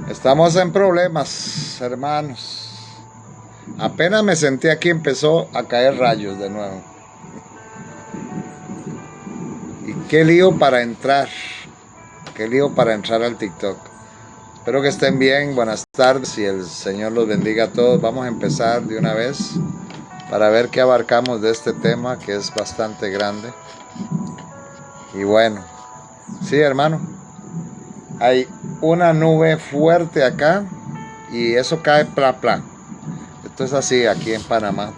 Estamos en problemas, hermanos. Apenas me senté aquí, empezó a caer rayos de nuevo. Y qué lío para entrar. Qué lío para entrar al TikTok. Espero que estén bien. Buenas tardes y el Señor los bendiga a todos. Vamos a empezar de una vez para ver qué abarcamos de este tema que es bastante grande. Y bueno, sí, hermano, hay una nube fuerte acá y eso cae pla. Esto es así aquí en Panamá.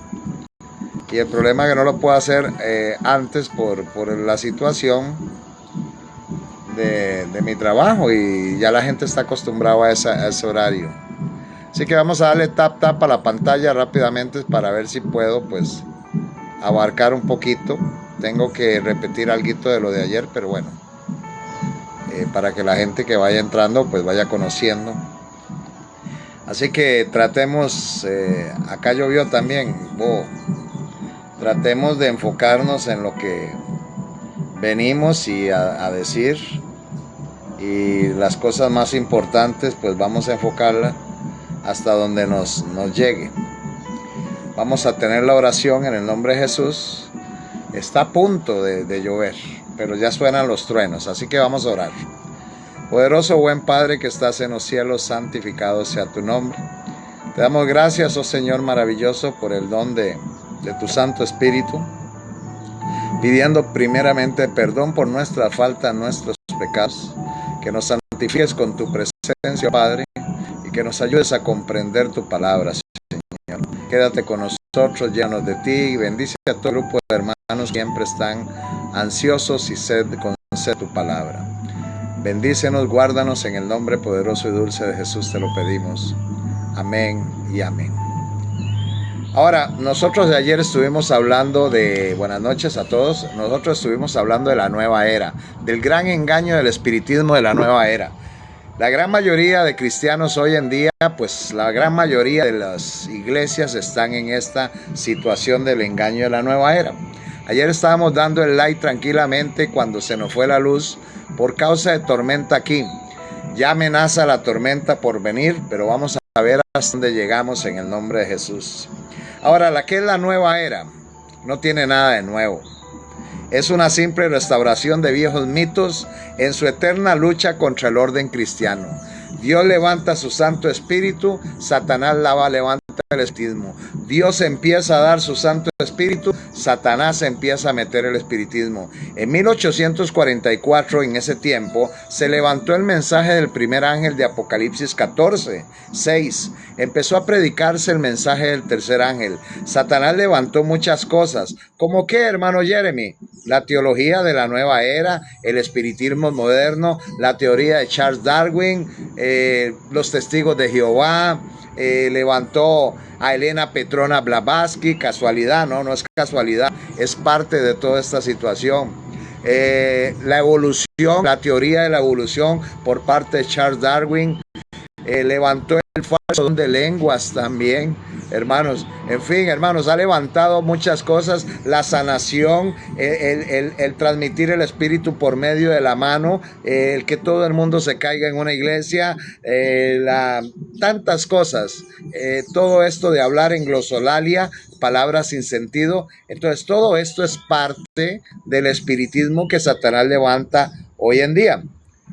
Y el problema es que no lo puedo hacer antes por la situación de mi trabajo, y ya la gente está acostumbrada a ese horario. Así que vamos a darle tap a la pantalla rápidamente para ver si puedo pues abarcar un poquito. Tengo que repetir algo de lo de ayer, pero bueno, para que la gente que vaya entrando pues vaya conociendo. Así que tratemos, acá llovió también, tratemos de enfocarnos en lo que venimos y a decir, y las cosas más importantes pues vamos a enfocarla hasta donde nos llegue. Vamos a tener la oración en el nombre de Jesús. Está a punto de llover, pero ya suenan los truenos, así que vamos a orar. Poderoso buen Padre que estás en los cielos, santificado sea tu nombre. Te damos gracias, oh Señor maravilloso, por el don de tu Santo Espíritu, pidiendo primeramente perdón por nuestra falta, nuestros pecados, que nos santifiques con tu presencia, Padre, y que nos ayudes a comprender tu palabra, Señor. Quédate con nosotros, llénanos de ti, y bendice a todo el grupo de hermanos que siempre están ansiosos y con sed de tu palabra. Bendícenos, guárdanos en el nombre poderoso y dulce de Jesús te lo pedimos. Amén y amén. Ahora, nosotros de ayer estuvimos hablando de, buenas noches a todos, nosotros estuvimos hablando de la nueva era, del gran engaño del espiritismo de la nueva era. La gran mayoría de cristianos hoy en día, pues la gran mayoría de las iglesias están en esta situación del engaño de la nueva era. Ayer estábamos dando el like tranquilamente cuando se nos fue la luz por causa de tormenta aquí. Ya amenaza la tormenta por venir, pero vamos a ver hasta dónde llegamos en el nombre de Jesús. Ahora, la que es la nueva era no tiene nada de nuevo. Es una simple restauración de viejos mitos en su eterna lucha contra el orden cristiano. Dios levanta su Santo Espíritu, Satanás levanta el espiritismo. Dios empieza a dar su Santo Espíritu, Satanás empieza a meter el espiritismo. En 1844, en ese tiempo, se levantó el mensaje del primer ángel de Apocalipsis 14:6. Empezó a predicarse el mensaje del tercer ángel. Satanás levantó muchas cosas. ¿Cómo qué, hermano Jeremy? La teología de la nueva era, el espiritismo moderno, la teoría de Charles Darwin, los testigos de Jehová, levantó a Elena Petrona Blavatsky. Casualidad, no es casualidad, es parte de toda esta situación. La evolución, la teoría de la evolución por parte de Charles Darwin, levantó el falso don de lenguas también, hermanos. En fin, hermanos, ha levantado muchas cosas. La sanación, el transmitir el espíritu por medio de la mano, el que todo el mundo se caiga en una iglesia, tantas cosas. Todo esto de hablar en glosolalia, palabras sin sentido. Entonces, todo esto es parte del espiritismo que Satanás levanta hoy en día.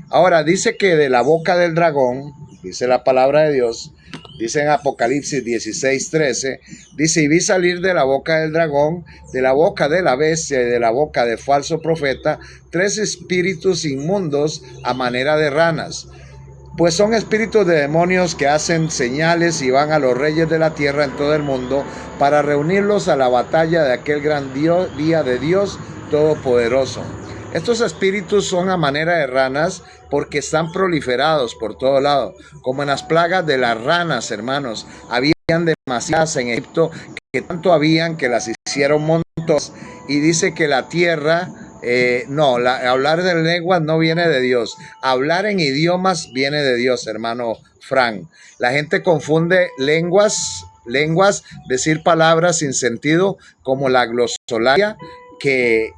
Ahora, dice que de la boca del dragón, dice la palabra de Dios, dice en Apocalipsis 16:13, dice: y vi salir de la boca del dragón, de la boca de la bestia y de la boca de falso profeta, 3 espíritus inmundos a manera de ranas. Pues son espíritus de demonios que hacen señales y van a los reyes de la tierra en todo el mundo para reunirlos a la batalla de aquel gran día de Dios Todopoderoso. Estos espíritus son a manera de ranas porque están proliferados por todo lado, como en las plagas de las ranas, hermanos. Habían demasiadas en Egipto, que tanto habían que las hicieron montones, y dice que la tierra, hablar de lenguas no viene de Dios, hablar en idiomas viene de Dios, hermano Frank. La gente confunde lenguas, decir palabras sin sentido, como la glosolalia, que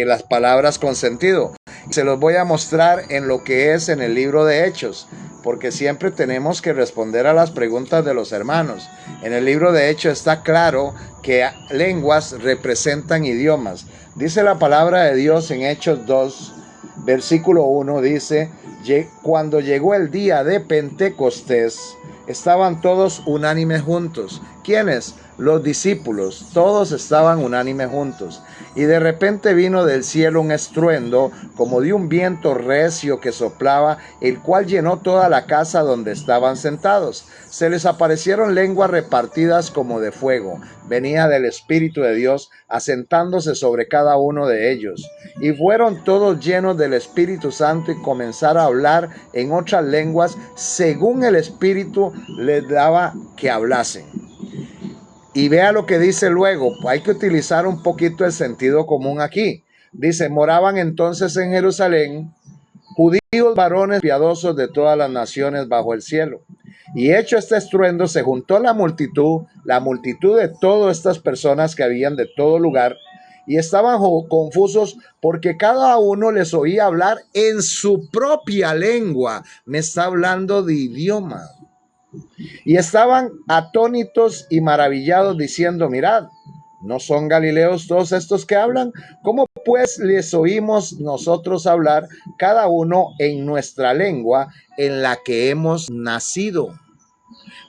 las palabras con sentido. Se los voy a mostrar en lo que es en el libro de Hechos, porque siempre tenemos que responder a las preguntas de los hermanos. En el libro de Hechos está claro que lenguas representan idiomas. Dice la palabra de Dios en Hechos 2, versículo 1, dice: cuando llegó el día de Pentecostés, estaban todos unánimes juntos. ¿Quiénes? Los discípulos. Todos estaban unánimes juntos. Y de repente vino del cielo un estruendo, como de un viento recio que soplaba, el cual llenó toda la casa donde estaban sentados. Se les aparecieron lenguas repartidas como de fuego. Venía del Espíritu de Dios, asentándose sobre cada uno de ellos. Y fueron todos llenos del Espíritu Santo y comenzaron a hablar en otras lenguas, según el Espíritu les daba que hablasen. Y vea lo que dice luego. Hay que utilizar un poquito el sentido común aquí. Dice: moraban entonces en Jerusalén judíos varones piadosos de todas las naciones bajo el cielo. Y hecho este estruendo, se juntó la multitud de todas estas personas que habían de todo lugar, y estaban confusos porque cada uno les oía hablar en su propia lengua. Me está hablando de idioma. Y estaban atónitos y maravillados, diciendo: mirad, ¿no son galileos todos estos que hablan? ¿Cómo pues les oímos nosotros hablar, cada uno en nuestra lengua en la que hemos nacido?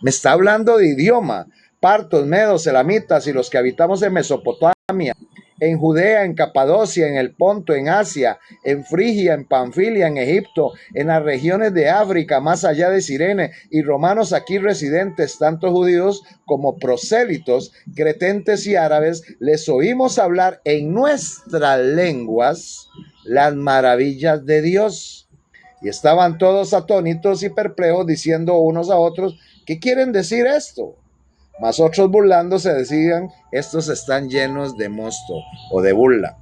Me está hablando de idioma. Partos, medos, elamitas y los que habitamos en Mesopotamia, en Judea, en Capadocia, en el Ponto, en Asia, en Frigia, en Panfilia, en Egipto, en las regiones de África, más allá de Cirene, y romanos aquí residentes, tanto judíos como prosélitos, cretentes y árabes, les oímos hablar en nuestras lenguas las maravillas de Dios. Y estaban todos atónitos y perplejos, diciendo unos a otros: ¿qué quieren decir esto? Mas otros burlándose decían: estos están llenos de mosto, o de burla.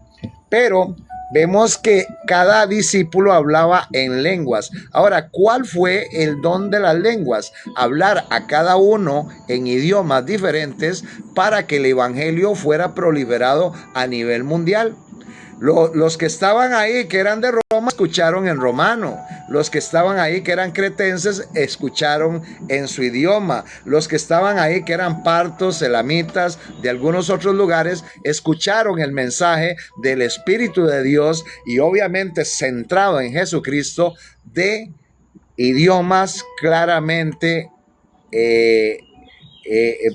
Pero vemos que cada discípulo hablaba en lenguas. Ahora, ¿cuál fue el don de las lenguas? Hablar a cada uno en idiomas diferentes para que el evangelio fuera proliferado a nivel mundial. Los que estaban ahí, que eran de Roma, escucharon en romano. Los que estaban ahí, que eran cretenses, escucharon en su idioma. Los que estaban ahí, que eran partos, elamitas, de algunos otros lugares, escucharon el mensaje del Espíritu de Dios, y obviamente centrado en Jesucristo, de idiomas claramente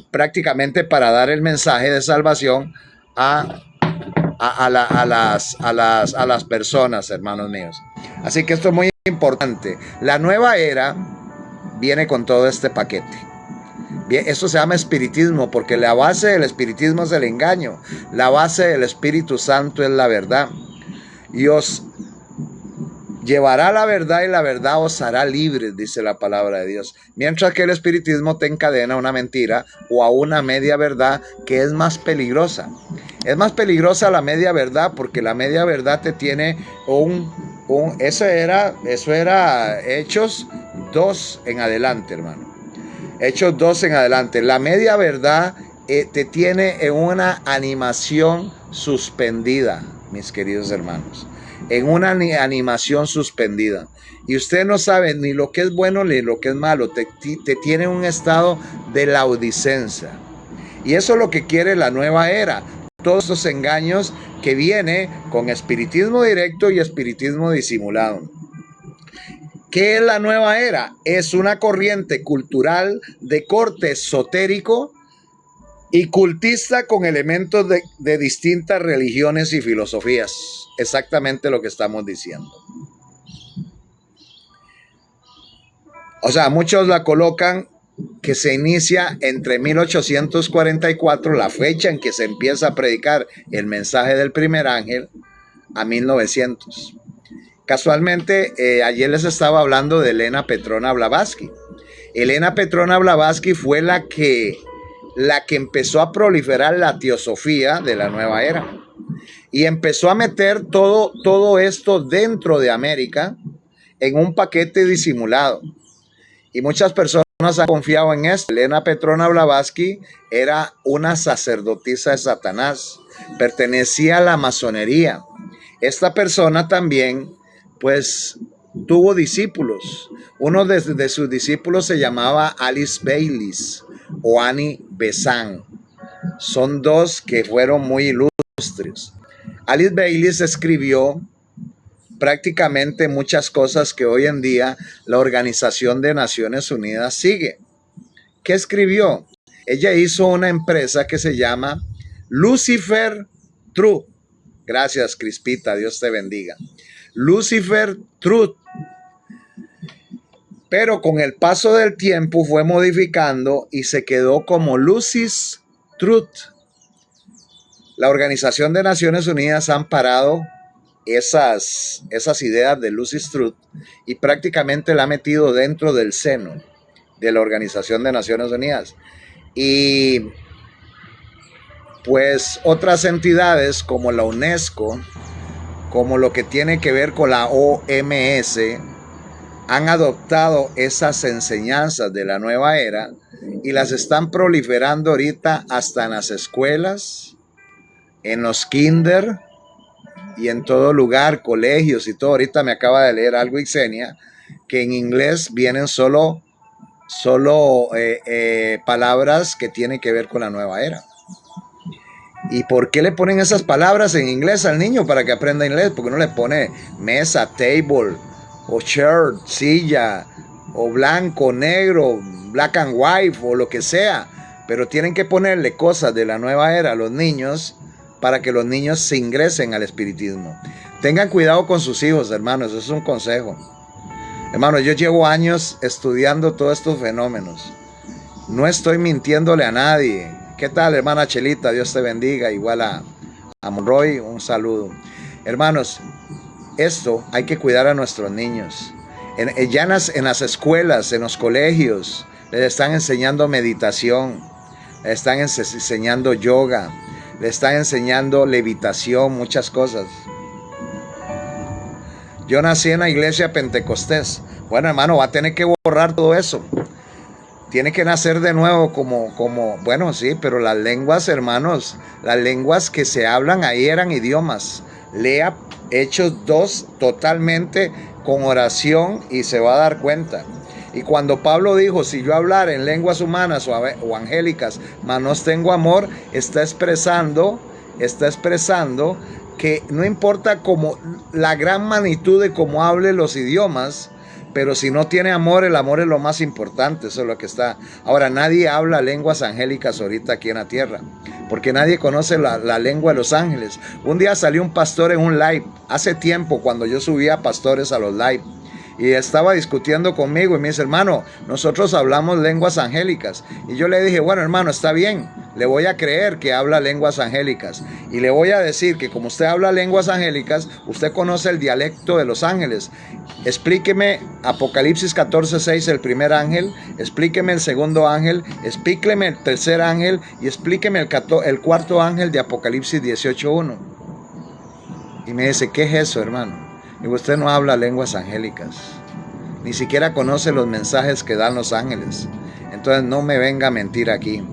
prácticamente para dar el mensaje de salvación a las personas, hermanos míos. Así que esto es muy importante. La nueva era viene con todo este paquete. Bien, esto se llama espiritismo, porque la base del espiritismo es el engaño. La base del Espíritu Santo es la verdad. Y os llevará la verdad, y la verdad os hará libres, dice la palabra de Dios. Mientras que el espiritismo te encadena a una mentira o a una media verdad, que es más peligrosa. Es más peligrosa la media verdad, porque la media verdad te tiene eso era Hechos 2 en adelante, hermano. Hechos 2 en adelante. La media verdad te tiene en una animación suspendida, mis queridos hermanos. En una animación suspendida. Y usted no sabe ni lo que es bueno ni lo que es malo. Te tiene en un estado de laudicencia. Y eso es lo que quiere la nueva era. Todos estos engaños que viene con espiritismo directo y espiritismo disimulado. ¿Qué es la nueva era? Es una corriente cultural de corte esotérico y cultista con elementos de distintas religiones y filosofías. Exactamente lo que estamos diciendo. O sea, muchos la colocan que se inicia entre 1844, la fecha en que se empieza a predicar el mensaje del primer ángel, a 1900. Casualmente, ayer les estaba hablando de Elena Petrona Blavatsky. Elena Petrona Blavatsky fue la que empezó a proliferar la teosofía de la nueva era. Y empezó a meter todo esto dentro de América en un paquete disimulado. Y muchas personas han confiado en esto. Elena Petrona Blavatsky era una sacerdotisa de Satanás. Pertenecía a la masonería. Esta persona también pues tuvo discípulos. Uno de sus discípulos se llamaba Alice Baylis o Annie Besant. Son dos que fueron muy ilustres. Alice Baylis escribió prácticamente muchas cosas que hoy en día la Organización de Naciones Unidas sigue. ¿Qué escribió? Ella hizo una empresa que se llama Lucifer Truth. Gracias, Crispita, Dios te bendiga. Lucifer Truth. Pero con el paso del tiempo fue modificando y se quedó como Lucis Truth. La Organización de Naciones Unidas han parado esas ideas de Lucis Truth y prácticamente la ha metido dentro del seno de la Organización de Naciones Unidas. Y pues otras entidades como la UNESCO, como lo que tiene que ver con la OMS, han adoptado esas enseñanzas de la nueva era y las están proliferando ahorita hasta en las escuelas, en los kinder y en todo lugar, colegios y todo. Ahorita me acaba de leer algo Ixenia, que en inglés vienen solo palabras que tienen que ver con la nueva era. ¿Y por qué le ponen esas palabras en inglés al niño para que aprenda inglés? Porque no le pone mesa, table, o chair, silla, o blanco, negro, black and white, o lo que sea. Pero tienen que ponerle cosas de la nueva era a los niños para que los niños se ingresen al espiritismo. Tengan cuidado con sus hijos, hermanos, eso es un consejo. Hermanos, yo llevo años estudiando todos estos fenómenos. No estoy mintiéndole a nadie. ¿Qué tal, hermana Chelita? Dios te bendiga. Igual a Monroy, un saludo. Hermanos, esto hay que cuidar a nuestros niños. Ya en las escuelas, en los colegios, les están enseñando meditación, les están enseñando yoga, les están enseñando levitación, muchas cosas. Yo nací en la iglesia pentecostés. Bueno, hermano, va a tener que borrar todo eso. Tiene que nacer de nuevo bueno, sí, pero las lenguas, hermanos, las lenguas que se hablan ahí eran idiomas. Lea Hechos 2 totalmente con oración y se va a dar cuenta. Y cuando Pablo dijo, si yo hablar en lenguas humanas o angélicas, mas no tengo amor, está expresando que no importa como la gran magnitud de cómo hable los idiomas, pero si no tiene amor, el amor es lo más importante, eso es lo que está. Ahora, nadie habla lenguas angélicas ahorita aquí en la tierra, porque nadie conoce la lengua de los ángeles. Un día salió un pastor en un live, hace tiempo cuando yo subía pastores a los live, y estaba discutiendo conmigo y me dice, hermano, nosotros hablamos lenguas angélicas. Y yo le dije, bueno, hermano, está bien, le voy a creer que habla lenguas angélicas. Y le voy a decir que como usted habla lenguas angélicas, usted conoce el dialecto de los ángeles. Explíqueme Apocalipsis 14:6, el primer ángel, explíqueme el segundo ángel, explíqueme el tercer ángel y explíqueme el cuarto ángel de Apocalipsis 18:1. Y me dice, ¿qué es eso, hermano? Y usted no habla lenguas angélicas, ni siquiera conoce los mensajes que dan los ángeles. Entonces no me venga a mentir aquí.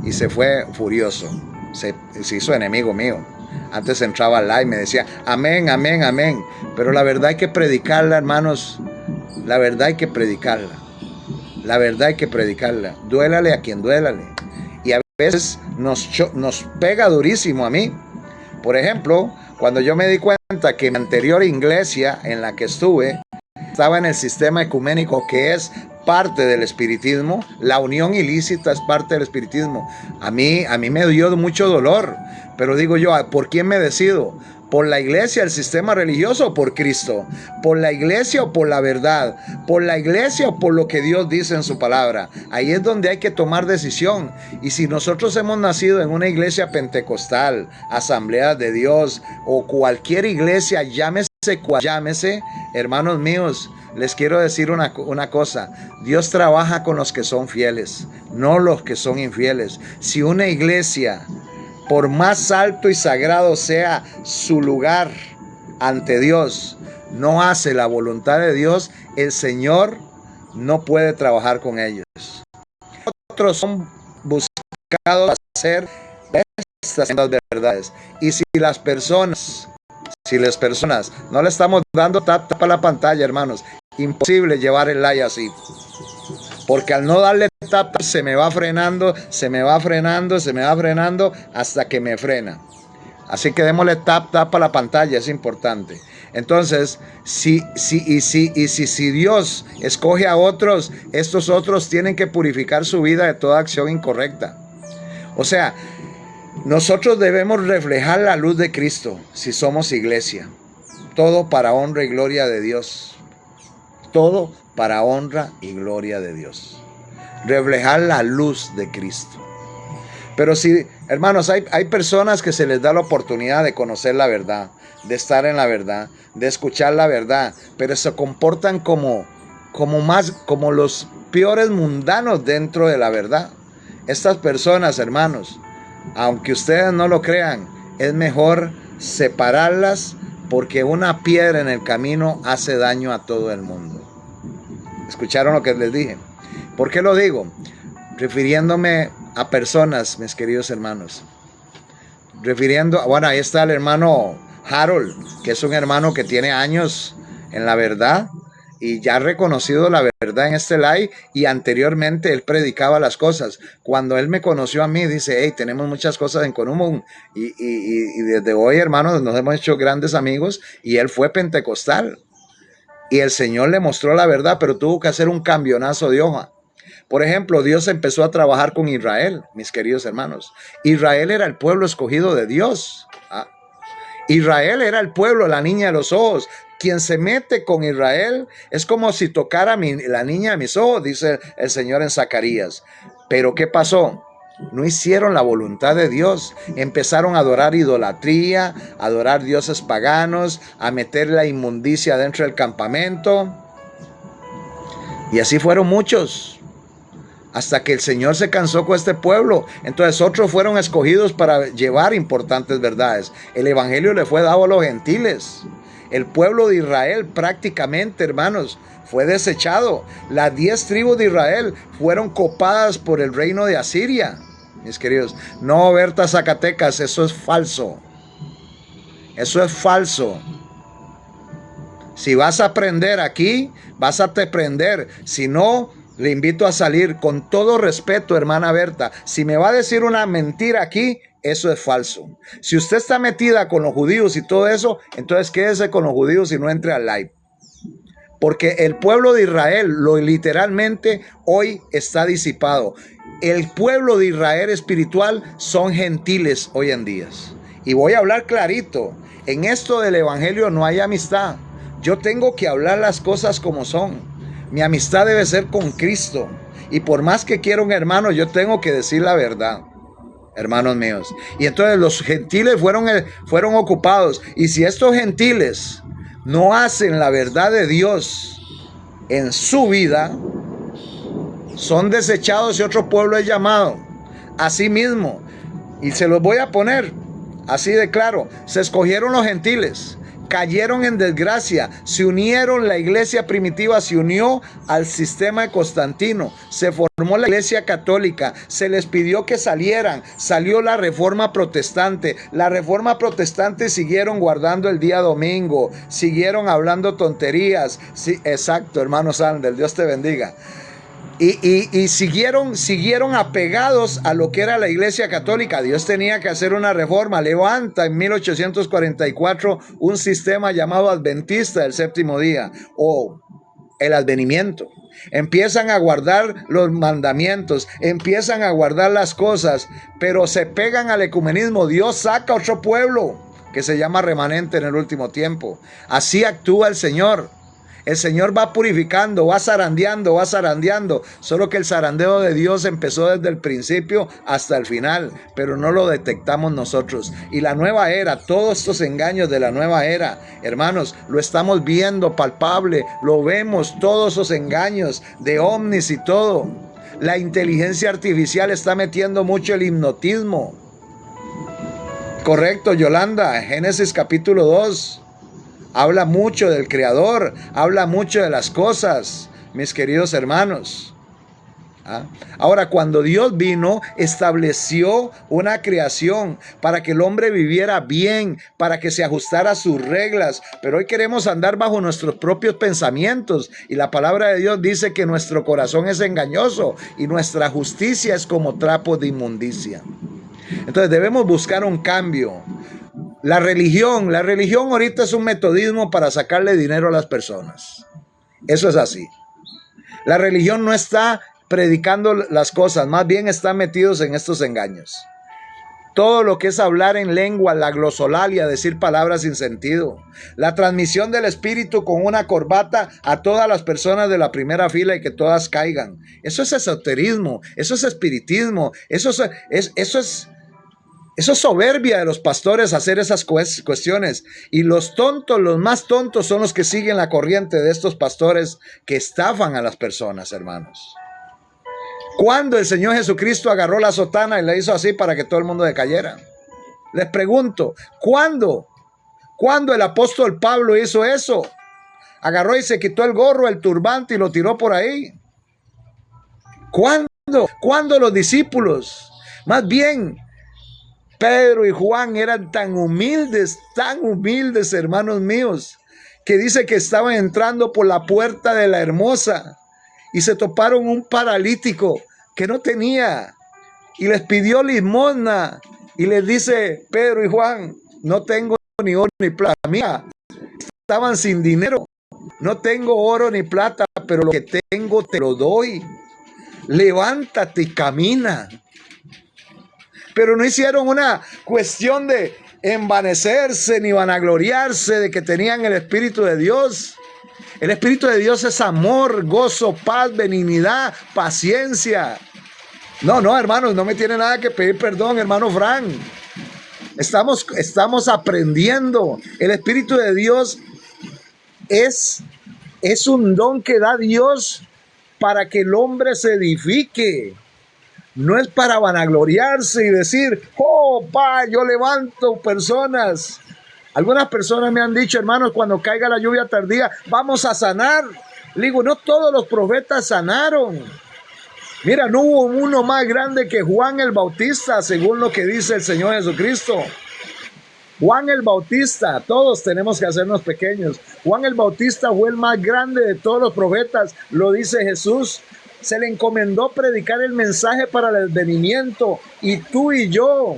Y se fue furioso, se hizo enemigo mío. Antes entraba al live y me decía, amén, amén, amén. Pero la verdad hay que predicarla, hermanos. La verdad hay que predicarla. La verdad hay que predicarla. Duélale a quien duélale. Y a veces nos pega durísimo a mí. Por ejemplo, cuando yo me di cuenta que mi anterior iglesia en la que estuve estaba en el sistema ecuménico, que es parte del espiritismo, la unión ilícita es parte del espiritismo. A mí me dio mucho dolor, pero digo yo, ¿por quién me decido? ¿Por la iglesia, el sistema religioso o por Cristo? ¿Por la iglesia o por la verdad? ¿Por la iglesia o por lo que Dios dice en su palabra? Ahí es donde hay que tomar decisión. Y si nosotros hemos nacido en una iglesia pentecostal, Asamblea de Dios o cualquier iglesia, llámese, hermanos míos, les quiero decir una cosa. Dios trabaja con los que son fieles, no los que son infieles. Si una iglesia, por más alto y sagrado sea su lugar ante Dios, no hace la voluntad de Dios, el Señor no puede trabajar con ellos. Otros son buscados a hacer estas verdades. Y si las personas Si las personas no le estamos dando tap a la pantalla, hermanos, imposible llevar el live así. Porque al no darle tap se me va frenando, se me va frenando, se me va frenando hasta que me frena. Así que démosle tap a la pantalla, es importante. Entonces, si Dios escoge a otros, estos otros tienen que purificar su vida de toda acción incorrecta. O sea, nosotros debemos reflejar la luz de Cristo si somos iglesia. Todo para honra y gloria de Dios. Todo para honra y gloria de Dios. Reflejar la luz de Cristo. Pero si, hermanos, hay personas que se les da la oportunidad de conocer la verdad, de estar en la verdad, de escuchar la verdad, pero se comportan como los peores mundanos dentro de la verdad. Estas personas, hermanos, aunque ustedes no lo crean, es mejor separarlas, porque una piedra en el camino hace daño a todo el mundo. ¿Escucharon lo que les dije? ¿Por qué lo digo? Refiriéndome a personas, mis queridos hermanos. Bueno, ahí está el hermano Harold, que es un hermano que tiene años en la verdad y ya ha reconocido la verdad en este live, y anteriormente él predicaba las cosas. Cuando él me conoció a mí, dice, hey, tenemos muchas cosas en común, y desde hoy, hermanos, nos hemos hecho grandes amigos, y él fue pentecostal, y el Señor le mostró la verdad, pero tuvo que hacer un cambionazo de hoja. Por ejemplo, Dios empezó a trabajar con Israel, mis queridos hermanos. Israel era el pueblo escogido de Dios. Israel era el pueblo, la niña de los ojos. Quien se mete con Israel es como si tocara la niña de mis ojos, dice el Señor en Zacarías. Pero ¿qué pasó? No hicieron la voluntad de Dios. Empezaron a adorar idolatría, a adorar dioses paganos, a meter la inmundicia dentro del campamento. Y así fueron muchos, hasta que el Señor se cansó con este pueblo. Entonces otros fueron escogidos para llevar importantes verdades. El evangelio le fue dado a los gentiles. El pueblo de Israel prácticamente, hermanos, fue desechado. Las 10 tribus de Israel fueron copadas por el reino de Asiria. Mis queridos, no, Berta Zacatecas, eso es falso. Eso es falso. Si vas a aprender aquí, vas a aprender. Si no, le invito a salir. Con todo respeto, hermana Berta, si me va a decir una mentira aquí, eso es falso. Si usted está metida con los judíos y todo eso, entonces quédese con los judíos y no entre al live. Porque el pueblo de Israel, literalmente, hoy está disipado. El pueblo de Israel espiritual son gentiles hoy en día. Y voy a hablar clarito. En esto del evangelio no hay amistad. Yo tengo que hablar las cosas como son. Mi amistad debe ser con Cristo. Y por más que quiera un hermano, yo tengo que decir la verdad, hermanos míos. Y entonces los gentiles fueron ocupados. Y si estos gentiles no hacen la verdad de Dios en su vida, son desechados y otro pueblo es llamado. Así mismo, y se los voy a poner así de claro, se escogieron los gentiles, cayeron en desgracia, se unieron, la iglesia primitiva se unió al sistema de Constantino, se formó la iglesia católica, se les pidió que salieran, salió la reforma protestante, siguieron guardando el día domingo, siguieron hablando tonterías, sí, exacto, hermano Sandel, Dios te bendiga. Y siguieron apegados a lo que era la iglesia católica. Dios tenía que hacer una reforma. Levanta en 1844 un sistema llamado adventista del séptimo día, o el advenimiento. Empiezan a guardar los mandamientos, empiezan a guardar las cosas, pero se pegan al ecumenismo. Dios saca otro pueblo que se llama remanente en el último tiempo. Así actúa el Señor. El Señor va purificando, va zarandeando, solo que el zarandeo de Dios empezó desde el principio hasta el final, pero no lo detectamos nosotros. Y la nueva era, todos estos engaños de la nueva era, hermanos, lo estamos viendo palpable, lo vemos, todos esos engaños de ovnis y todo. La inteligencia artificial está metiendo mucho el hipnotismo. Correcto, Yolanda, Génesis capítulo 2. Habla mucho del Creador, habla mucho de las cosas, mis queridos hermanos. ¿Ah? Ahora, cuando Dios vino, estableció una creación para que el hombre viviera bien, para que se ajustara a sus reglas. Pero hoy queremos andar bajo nuestros propios pensamientos. Y la palabra de Dios dice que nuestro corazón es engañoso y nuestra justicia es como trapo de inmundicia. Entonces debemos buscar un cambio. La religión ahorita es un metodismo para sacarle dinero a las personas. Eso es así. La religión no está predicando las cosas, más bien están metidos en estos engaños. Todo lo que es hablar en lengua, la glosolalia, decir palabras sin sentido, la transmisión del espíritu con una corbata a todas las personas de la primera fila y que todas caigan. Eso es esoterismo, eso es espiritismo, eso es soberbia de los pastores hacer esas cuestiones. Y los tontos, los más tontos son los que siguen la corriente de estos pastores que estafan a las personas, hermanos. ¿Cuándo el Señor Jesucristo agarró la sotana y la hizo así para que todo el mundo decayera? Les pregunto, ¿cuándo? ¿Cuándo el apóstol Pablo hizo eso? Agarró y se quitó el gorro, el turbante y lo tiró por ahí. ¿Cuándo? ¿Cuándo los discípulos? Más bien, Pedro y Juan eran tan humildes, hermanos míos, que dice que estaban entrando por la puerta de la Hermosa y se toparon un paralítico que no tenía y les pidió limosna y les dice Pedro y Juan, no tengo ni oro ni plata. Mira, estaban sin dinero, no tengo oro ni plata, pero lo que tengo te lo doy. Levántate y camina. Pero no hicieron una cuestión de envanecerse ni vanagloriarse de que tenían el Espíritu de Dios. El Espíritu de Dios es amor, gozo, paz, benignidad, paciencia. No, hermanos, no me tiene nada que pedir perdón, hermano Frank. Estamos aprendiendo. El Espíritu de Dios es un don que da Dios para que el hombre se edifique. No es para vanagloriarse y decir, oh, yo levanto personas. Algunas personas me han dicho, hermanos, cuando caiga la lluvia tardía, vamos a sanar. Le digo, no todos los profetas sanaron. Mira, no hubo uno más grande que Juan el Bautista, según lo que dice el Señor Jesucristo. Juan el Bautista, todos tenemos que hacernos pequeños. Juan el Bautista fue el más grande de todos los profetas, lo dice Jesús. Se le encomendó predicar el mensaje para el advenimiento. Y tú y yo,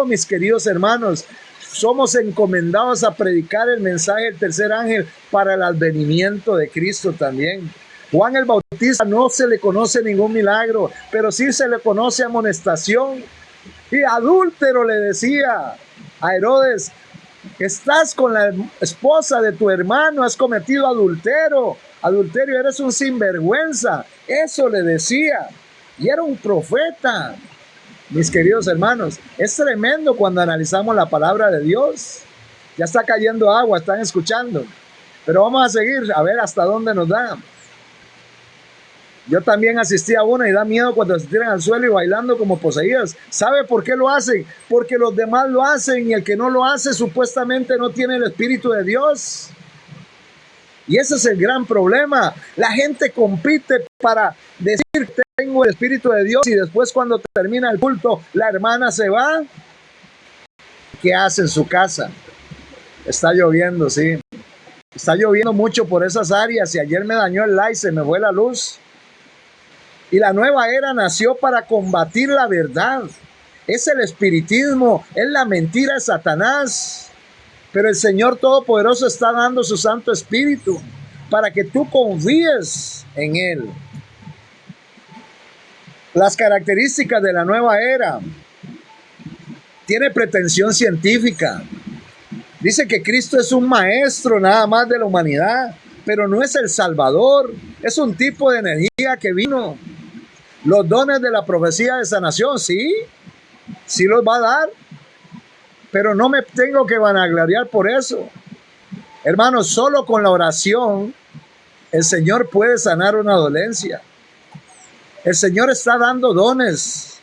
mis queridos hermanos, somos encomendados a predicar el mensaje del tercer ángel para el advenimiento de Cristo también. Juan el Bautista no se le conoce ningún milagro, pero sí se le conoce amonestación. Y adúltero le decía a Herodes, estás con la esposa de tu hermano, has cometido adulterio, eres un sinvergüenza. Eso le decía, y era un profeta. Mis queridos hermanos, es tremendo cuando analizamos la palabra de Dios. Ya está cayendo agua, están escuchando, pero vamos a seguir a ver hasta dónde nos da. Yo también asistí a una y da miedo cuando se tiran al suelo y bailando como poseídas. ¿Sabe por qué lo hacen? Porque los demás lo hacen y el que no lo hace supuestamente no tiene el Espíritu de Dios. Y ese es el gran problema. La gente compite para decir tengo el Espíritu de Dios y después cuando termina el culto la hermana se va. ¿Qué hace en su casa? Está lloviendo, sí. Está lloviendo mucho por esas áreas y ayer me dañó el light, se me fue la luz. Y la nueva era nació para combatir la verdad. Es el espiritismo, es la mentira de Satanás. Pero el Señor Todopoderoso está dando su Santo Espíritu para que tú confíes en Él. Las características de la nueva era. Tiene pretensión científica. Dice que Cristo es un maestro nada más de la humanidad, pero no es el Salvador. Es un tipo de energía que vino. Los dones de la profecía de sanación, sí los va a dar, pero no me tengo que vanagloriar por eso. Hermanos, solo con la oración el Señor puede sanar una dolencia. El Señor está dando dones,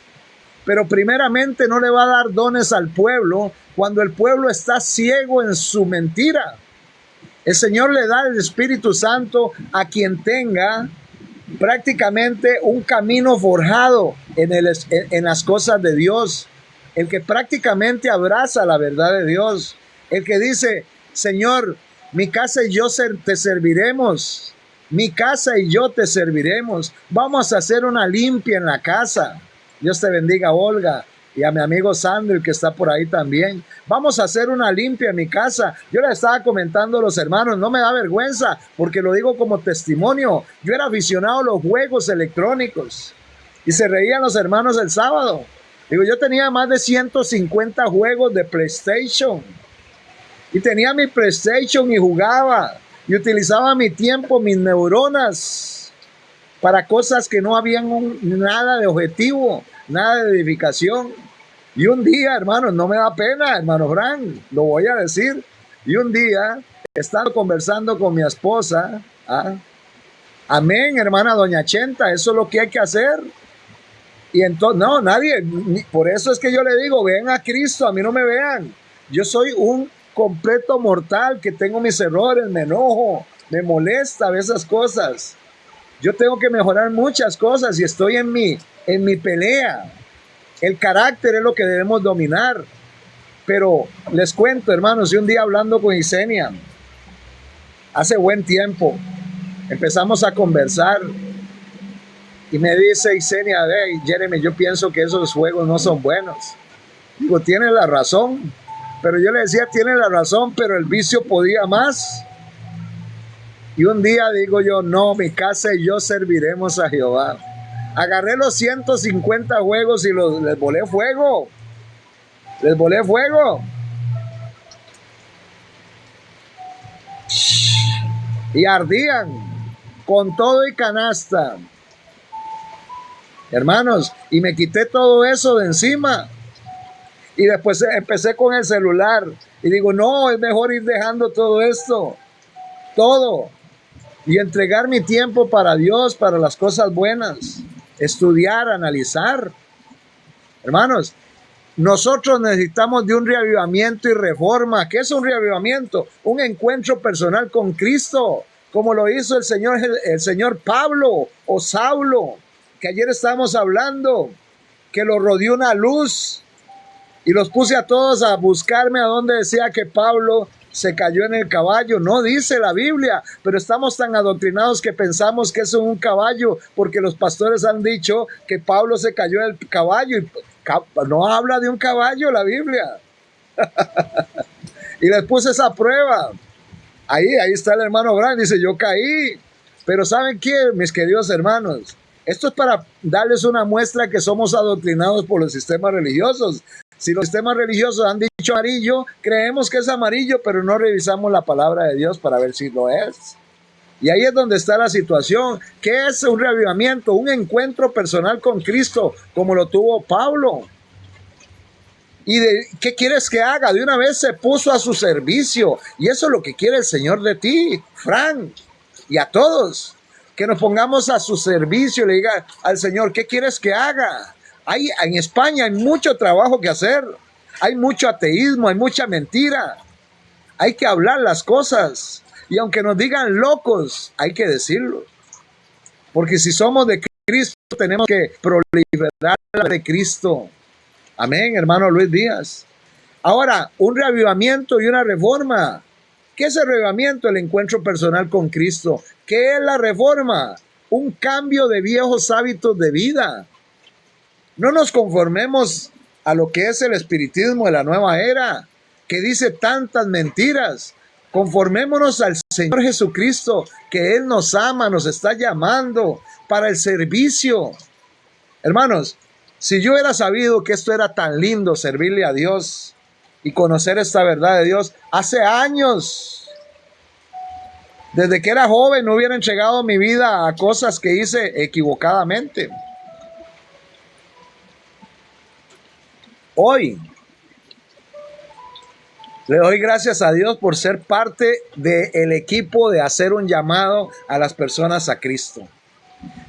pero primeramente no le va a dar dones al pueblo cuando el pueblo está ciego en su mentira. El Señor le da el Espíritu Santo a quien tenga prácticamente un camino forjado en las cosas de Dios, el que prácticamente abraza la verdad de Dios, el que dice, Señor, mi casa y yo te serviremos, mi casa y yo te serviremos, vamos a hacer una limpia en la casa. Dios te bendiga, Olga, y a mi amigo Sandro, que está por ahí también. Vamos a hacer una limpia en mi casa. Yo le estaba comentando a los hermanos, no me da vergüenza, porque lo digo como testimonio. Yo era aficionado a los juegos electrónicos, y se reían los hermanos el sábado. Digo, yo tenía más de 150 juegos de PlayStation, y tenía mi PlayStation y jugaba, y utilizaba mi tiempo, mis neuronas, para cosas que no habían nada de objetivo, nada de edificación. Y un día, hermanos, no me da pena, hermano Frank, lo voy a decir. Y un día, estando conversando con mi esposa, amén, hermana doña Chenta, eso es lo que hay que hacer. Y entonces, no, nadie, por eso es que yo le digo, ven a Cristo, a mí no me vean. Yo soy un completo mortal que tengo mis errores, me enojo, me molesta esas cosas. Yo tengo que mejorar muchas cosas y estoy en mi pelea. El carácter es lo que debemos dominar. Pero les cuento, hermanos, y un día hablando con Isenia, hace buen tiempo, empezamos a conversar y me dice Isenia, hey, Jeremy, yo pienso que esos juegos no son buenos. Digo, tiene la razón. Pero yo le decía, tiene la razón, pero el vicio podía más. Y un día digo yo, no, mi casa y yo serviremos a Jehová. Agarré los 150 juegos y les volé fuego. Les volé fuego. Y ardían con todo y canasta. Hermanos, y me quité todo eso de encima. Y después empecé con el celular. Y digo, no, es mejor ir dejando todo esto. Todo. Y entregar mi tiempo para Dios, para las cosas buenas. Estudiar, analizar. Hermanos, nosotros necesitamos de un reavivamiento y reforma. ¿Qué es un reavivamiento? Un encuentro personal con Cristo, como lo hizo el señor Pablo o Saulo, que ayer estábamos hablando, que lo rodeó una luz y los puse a todos a buscarme a donde decía que Pablo se cayó en el caballo. No dice la Biblia, pero estamos tan adoctrinados que pensamos que es un caballo, porque los pastores han dicho que Pablo se cayó del caballo y no habla de un caballo la Biblia. Y les puse esa prueba. Ahí está el hermano Brian, dice, yo caí. Pero ¿saben qué, mis queridos hermanos? Esto es para darles una muestra que somos adoctrinados por los sistemas religiosos. Si los sistemas religiosos han dicho amarillo, creemos que es amarillo, pero no revisamos la palabra de Dios para ver si lo es. Y ahí es donde está la situación. ¿Qué es un reavivamiento? Un encuentro personal con Cristo, como lo tuvo Pablo. ¿Y qué quieres que haga? De una vez se puso a su servicio. Y eso es lo que quiere el Señor de ti, Frank, y a todos. Que nos pongamos a su servicio y le diga al Señor, ¿qué quieres que haga? En España hay mucho trabajo que hacer. Hay mucho ateísmo, hay mucha mentira. Hay que hablar las cosas. Y aunque nos digan locos, hay que decirlo. Porque si somos de Cristo, tenemos que proliferar de Cristo. Amén, hermano Luis Díaz. Ahora, un reavivamiento y una reforma. ¿Qué es el reavivamiento? El encuentro personal con Cristo. ¿Qué es la reforma? Un cambio de viejos hábitos de vida. No nos conformemos a lo que es el espiritismo de la nueva era, que dice tantas mentiras. Conformémonos al Señor Jesucristo, que Él nos ama, nos está llamando para el servicio. Hermanos, si yo hubiera sabido que esto era tan lindo, servirle a Dios y conocer esta verdad de Dios, hace años, desde que era joven, no hubiera entregado mi vida a cosas que hice equivocadamente. Hoy le doy gracias a Dios por ser parte del equipo de hacer un llamado a las personas a Cristo.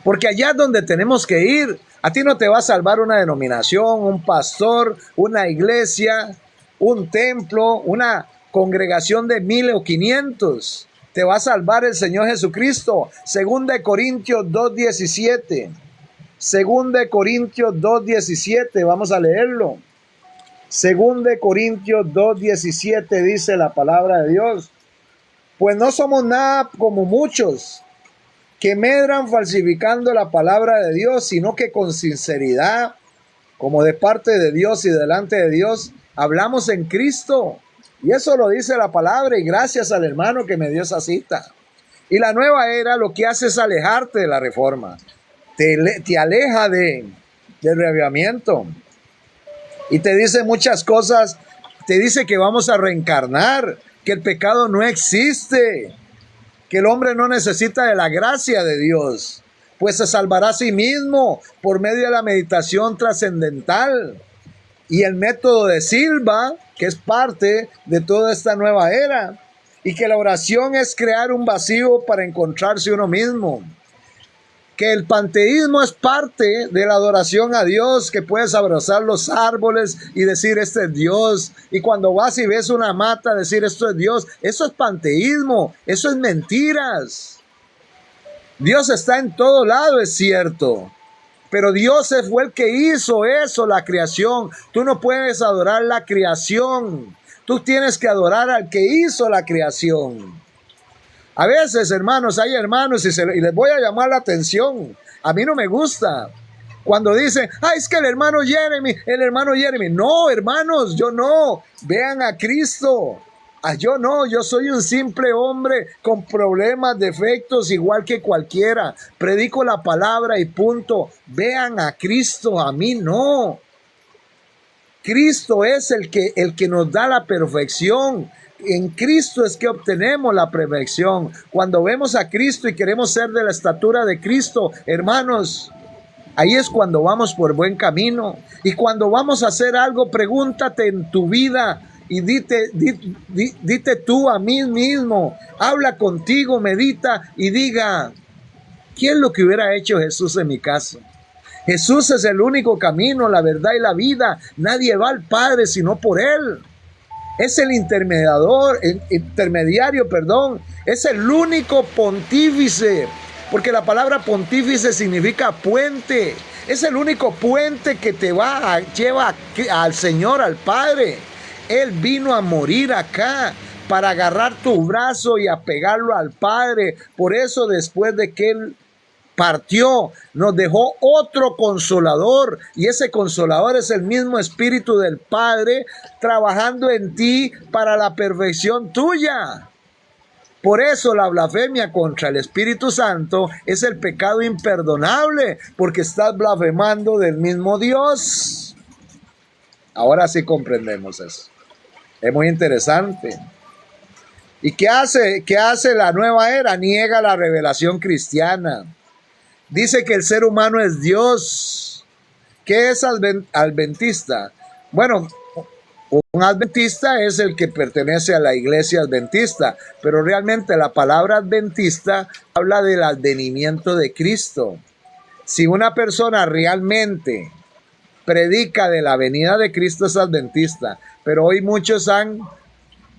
Porque allá es donde tenemos que ir. A ti no te va a salvar una denominación, un pastor, una iglesia, un templo, una congregación de 1000 o 500. Te va a salvar el Señor Jesucristo. 2 Corintios 2:17. 2 Corintios 2:17. Vamos a leerlo. 2 Corintios 2:17 dice la palabra de Dios. Pues no somos nada como muchos que medran falsificando la palabra de Dios, sino que con sinceridad, como de parte de Dios y delante de Dios, hablamos en Cristo. Y eso lo dice la palabra, y gracias al hermano que me dio esa cita. Y la nueva era lo que hace es alejarte de la reforma. Te aleja del reavivamiento. Y te dice muchas cosas. Te dice que vamos a reencarnar, que el pecado no existe, que el hombre no necesita de la gracia de Dios, pues se salvará a sí mismo por medio de la meditación trascendental y el método de Silva, que es parte de toda esta nueva era, y que la oración es crear un vacío para encontrarse uno mismo, que el panteísmo es parte de la adoración a Dios, que puedes abrazar los árboles y decir este es Dios, y cuando vas y ves una mata decir esto es Dios. Eso es panteísmo, eso es mentiras. Dios está en todo lado, es cierto, pero Dios fue el que hizo eso, la creación. Tú no puedes adorar la creación, tú tienes que adorar al que hizo la creación. A veces, hermanos, hay hermanos y les voy a llamar la atención. A mí no me gusta cuando dicen, es que el hermano Jeremy. No, hermanos, yo no. Vean a Cristo. Yo no, yo soy un simple hombre con problemas, defectos, igual que cualquiera. Predico la palabra y punto. Vean a Cristo, a mí no. Cristo es el que nos da la perfección. En Cristo es que obtenemos la perfección. Cuando vemos a Cristo y queremos ser de la estatura de Cristo, hermanos, ahí es cuando vamos por buen camino. Y cuando vamos a hacer algo, pregúntate en tu vida y dite tú a mí mismo, habla contigo, medita y diga, ¿qué es lo que hubiera hecho Jesús en mi caso? Jesús es el único camino, la verdad y la vida. Nadie va al Padre sino por Él. Es el intermediario, es el único pontífice, porque la palabra pontífice significa puente. Es el único puente que lleva al Señor, al Padre. Él vino a morir acá para agarrar tu brazo y apegarlo al Padre. Por eso, después de que Él partió, nos dejó otro consolador, y ese consolador es el mismo Espíritu del Padre trabajando en ti para la perfección tuya. Por eso la blasfemia contra el Espíritu Santo es el pecado imperdonable, porque estás blasfemando del mismo Dios. Ahora sí comprendemos eso. Es muy interesante. ¿Y qué hace la nueva era? Niega la revelación cristiana. Dice que el ser humano es Dios. ¿Qué es adventista? Bueno, un adventista es el que pertenece a la iglesia adventista, pero realmente la palabra adventista habla del advenimiento de Cristo. Si una persona realmente predica de la venida de Cristo, es adventista, pero hoy muchos han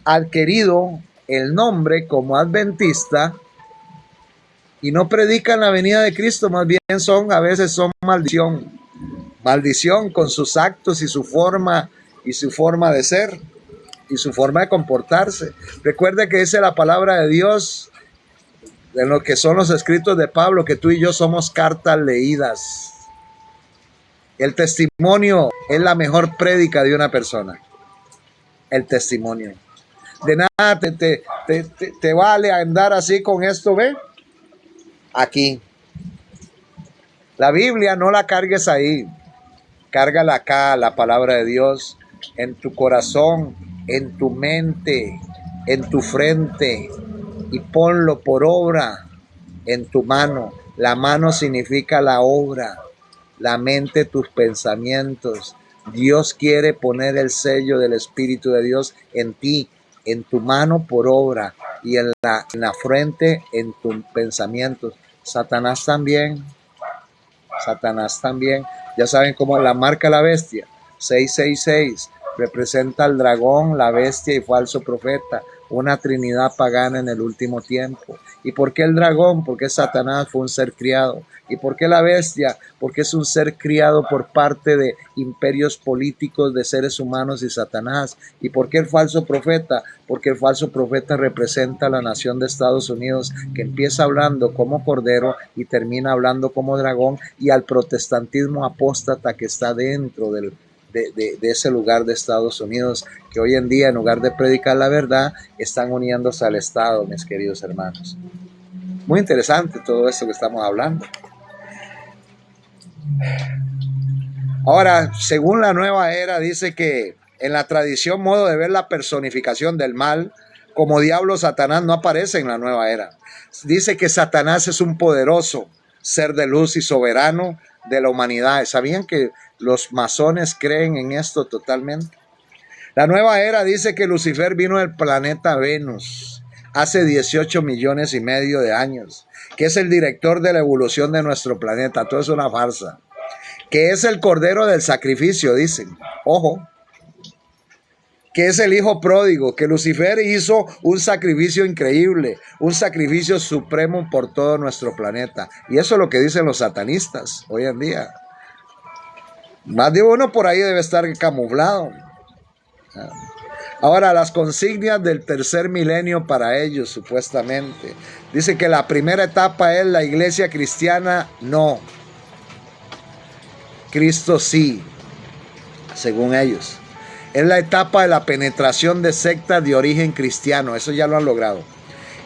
adquirido el nombre como adventista y no predican la venida de Cristo, más bien a veces son maldición con sus actos y su forma de ser y su forma de comportarse. Recuerde que dice la palabra de Dios, en lo que son los escritos de Pablo, que tú y yo somos cartas leídas. El testimonio es la mejor prédica de una persona. El testimonio. De nada te vale andar así con esto, ¿ve? Aquí. La Biblia no la cargues ahí. Cárgala acá, la palabra de Dios, en tu corazón, en tu mente, en tu frente, y ponlo por obra en tu mano. La mano significa la obra, la mente, tus pensamientos. Dios quiere poner el sello del Espíritu de Dios en ti, en tu mano por obra, y en la frente, en tus pensamientos. Satanás también. Ya saben cómo la marca la bestia. 666 representa al dragón, la bestia y falso profeta. una trinidad pagana en el último tiempo. ¿Y por qué el dragón? Porque Satanás fue un ser criado. ¿Y por qué la bestia? Porque es un ser criado por parte de imperios políticos de seres humanos y Satanás. ¿Y por qué el falso profeta? Porque el falso profeta representa a la nación de Estados Unidos, que empieza hablando como cordero y termina hablando como dragón, y al protestantismo apóstata que está dentro de ese lugar de Estados Unidos, que hoy en día, en lugar de predicar la verdad, están uniéndose al Estado, mis queridos hermanos. Muy interesante todo esto que estamos hablando. Ahora, según la nueva era, dice que en la tradición, modo de ver la personificación del mal como diablo, Satanás no aparece en la nueva era. Dice que Satanás es un poderoso ser de luz y soberano de la humanidad. ¿Sabían que los masones creen en esto totalmente? La nueva era dice que Lucifer vino del planeta Venus hace 18 millones y medio de años, que es el director de la evolución de nuestro planeta. Todo es una farsa. Que es el cordero del sacrificio, dicen. Ojo. Que es el hijo pródigo, que Lucifer hizo un sacrificio increíble, un sacrificio supremo por todo nuestro planeta. Y eso es lo que dicen los satanistas hoy en día. Más de uno por ahí debe estar camuflado. Ahora, las consignas del tercer milenio para ellos, supuestamente. Dice que la primera etapa es la iglesia cristiana, no. Cristo sí, según ellos. Es la etapa de la penetración de sectas de origen cristiano, eso ya lo han logrado.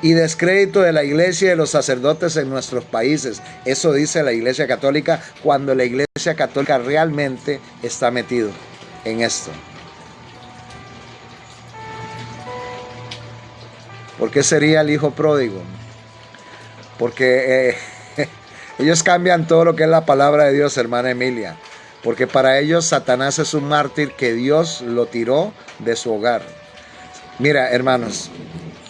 Y descrédito de la iglesia y de los sacerdotes en nuestros países. Eso dice la iglesia católica, cuando la iglesia católica realmente está metido en esto. ¿Por qué sería el hijo pródigo? Porque ellos cambian todo lo que es la palabra de Dios, hermana Emilia. Porque para ellos Satanás es un mártir que Dios lo tiró de su hogar. Mira, hermanos,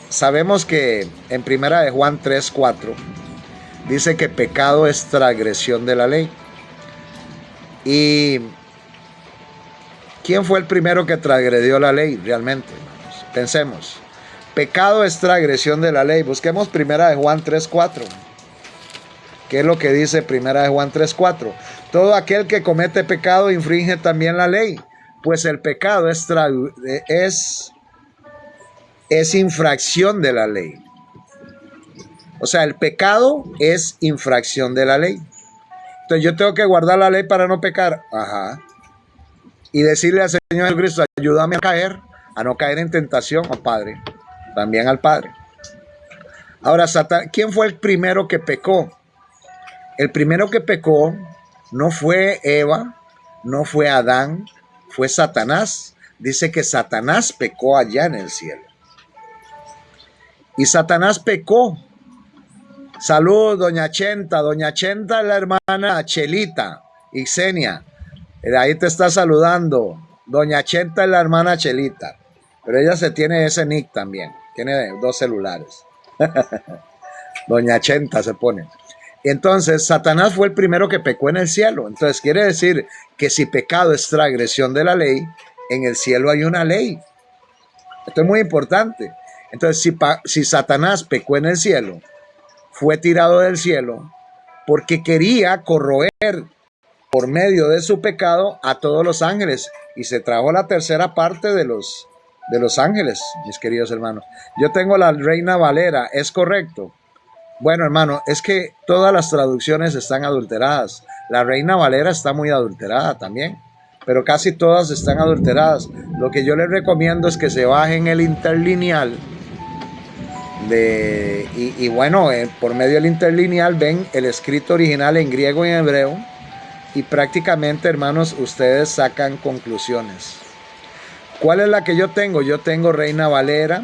sabemos que en primera de Juan 3:4 dice que pecado es transgresión de la ley. ¿Y quién fue el primero que transgredió la ley realmente, hermanos? Pensemos. Pecado es transgresión de la ley. Busquemos primera de Juan 3:4. ¿Qué es lo que dice primera de Juan 3:4? Todo aquel que comete pecado infringe también la ley, pues el pecado es infracción de la ley. O sea, el pecado es infracción de la ley. Entonces yo tengo que guardar la ley para no pecar. Ajá. Y decirle al Señor Jesucristo, ayúdame a no caer en tentación, oh Padre. También al Padre. Ahora, ¿quién fue el primero que pecó? El primero que pecó no fue Eva, no fue Adán, fue Satanás. Dice que Satanás pecó allá en el cielo. Y Satanás pecó. Salud, doña Chenta. Doña Chenta es la hermana Chelita y Xenia. Ahí te está saludando. Doña Chenta es la hermana Chelita. Pero ella se tiene ese nick también. Tiene 2 celulares. Doña Chenta se pone. Entonces, Satanás fue el primero que pecó en el cielo. Entonces, quiere decir que si pecado es transgresión de la ley, en el cielo hay una ley. Esto es muy importante. Entonces, si Satanás pecó en el cielo, fue tirado del cielo porque quería corroer por medio de su pecado a todos los ángeles. Y se trajo la tercera parte de los ángeles, mis queridos hermanos. Yo tengo la Reina Valera, ¿es correcto? Bueno, hermano, es que todas las traducciones están adulteradas. La Reina Valera está muy adulterada también, pero casi todas están adulteradas. Lo que yo les recomiendo es que se bajen el interlineal y bueno, por medio del interlineal ven el escrito original en griego y en hebreo, y prácticamente, hermanos, ustedes sacan conclusiones. ¿Cuál es la que yo tengo? Yo tengo Reina Valera,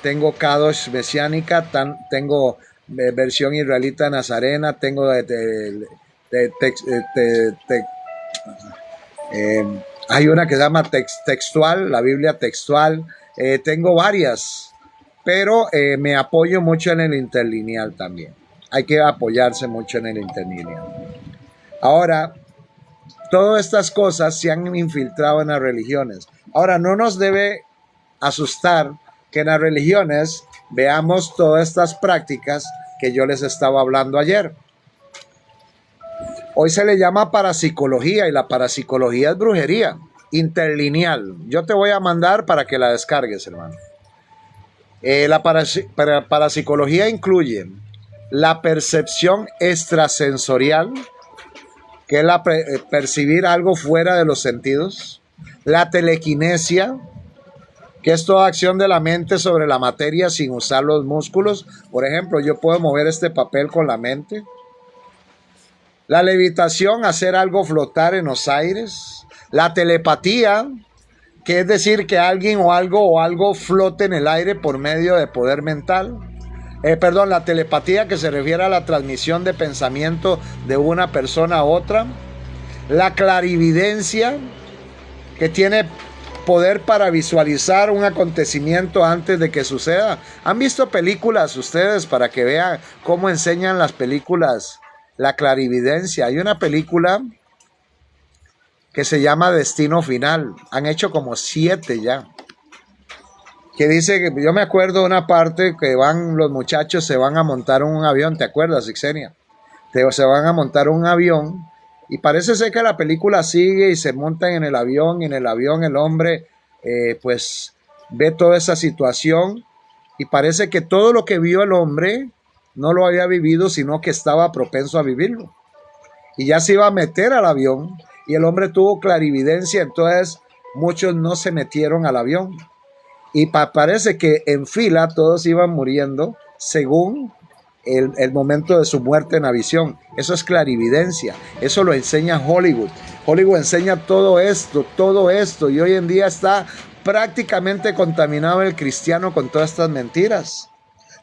tengo Kadosh Mesiánica, tengo versión israelita nazarena, tengo hay una que se llama textual, la Biblia textual, tengo varias, pero me apoyo mucho en el interlineal también. Hay que apoyarse mucho en el interlineal. Ahora, todas estas cosas se han infiltrado en las religiones. Ahora, no nos debe asustar que en las religiones veamos todas estas prácticas que yo les estaba hablando ayer. Hoy se le llama parapsicología y la parapsicología es brujería interlineal. Yo te voy a mandar para que la descargues, hermano. La parapsicología incluye la percepción extrasensorial, que es percibir algo fuera de los sentidos, la telequinesia, que es toda acción de la mente sobre la materia sin usar los músculos. Por ejemplo, yo puedo mover este papel con la mente. La levitación, hacer algo flotar en los aires. La telepatía, que es decir que alguien o algo flote en el aire por medio de poder mental. La telepatía, que se refiere a la transmisión de pensamiento de una persona a otra. La clarividencia, que tiene poder para visualizar un acontecimiento antes de que suceda. ¿Han visto películas ustedes para que vean cómo enseñan las películas la clarividencia? Hay una película que se llama Destino Final. Han hecho como 7 ya. Que dice que yo me acuerdo de una parte que los muchachos se van a montar un avión. ¿Te acuerdas, Ixenia? Se van a montar un avión. Y parece ser que la película sigue y se montan en el avión. Y en el avión el hombre pues ve toda esa situación. Y parece que todo lo que vio el hombre no lo había vivido, sino que estaba propenso a vivirlo. Y ya se iba a meter al avión. Y el hombre tuvo clarividencia. Entonces muchos no se metieron al avión. Y parece que en fila todos iban muriendo según el momento de su muerte en la visión. Eso es clarividencia. Eso lo enseña Hollywood. Hollywood enseña todo esto. Y hoy en día está prácticamente contaminado el cristiano con todas estas mentiras.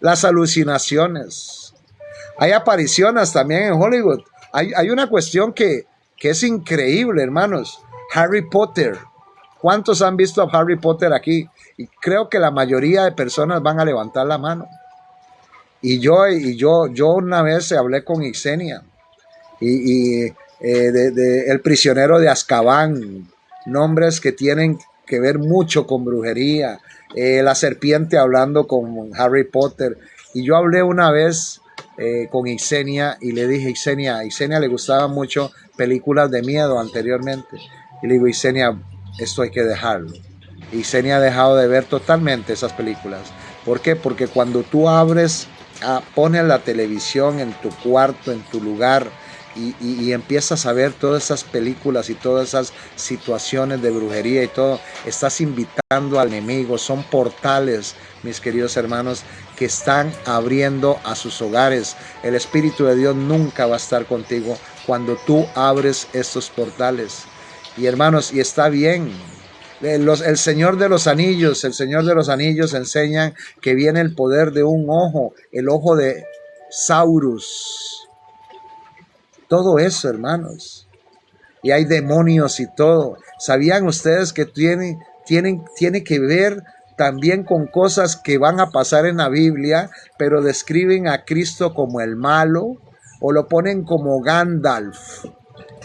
Las alucinaciones. Hay apariciones también en Hollywood. Hay una cuestión que es increíble, hermanos. Harry Potter. ¿Cuántos han visto a Harry Potter aquí? Y creo que la mayoría de personas van a levantar la mano. Y yo una vez hablé con Ixenia de El prisionero de Azkaban, nombres que tienen que ver mucho con brujería, la serpiente hablando con Harry Potter. Y yo hablé una vez con Ixenia y le dije, Ixenia le gustaban mucho películas de miedo anteriormente. Y le digo, Ixenia, esto hay que dejarlo. Ixenia ha dejado de ver totalmente esas películas. ¿Por qué? Porque cuando tú pones la televisión en tu cuarto, en tu lugar, y empiezas a ver todas esas películas y todas esas situaciones de brujería y todo, estás invitando al enemigo. Son portales, mis queridos hermanos, que están abriendo a sus hogares. El Espíritu de Dios nunca va a estar contigo cuando tú abres estos portales. Y hermanos, y está bien. El Señor de los Anillos enseñan que viene el poder de un ojo, el ojo de Saurus. Todo eso, hermanos. Y hay demonios y todo. ¿Sabían ustedes que tiene que ver también con cosas que van a pasar en la Biblia, pero describen a Cristo como el malo, o lo ponen como Gandalf,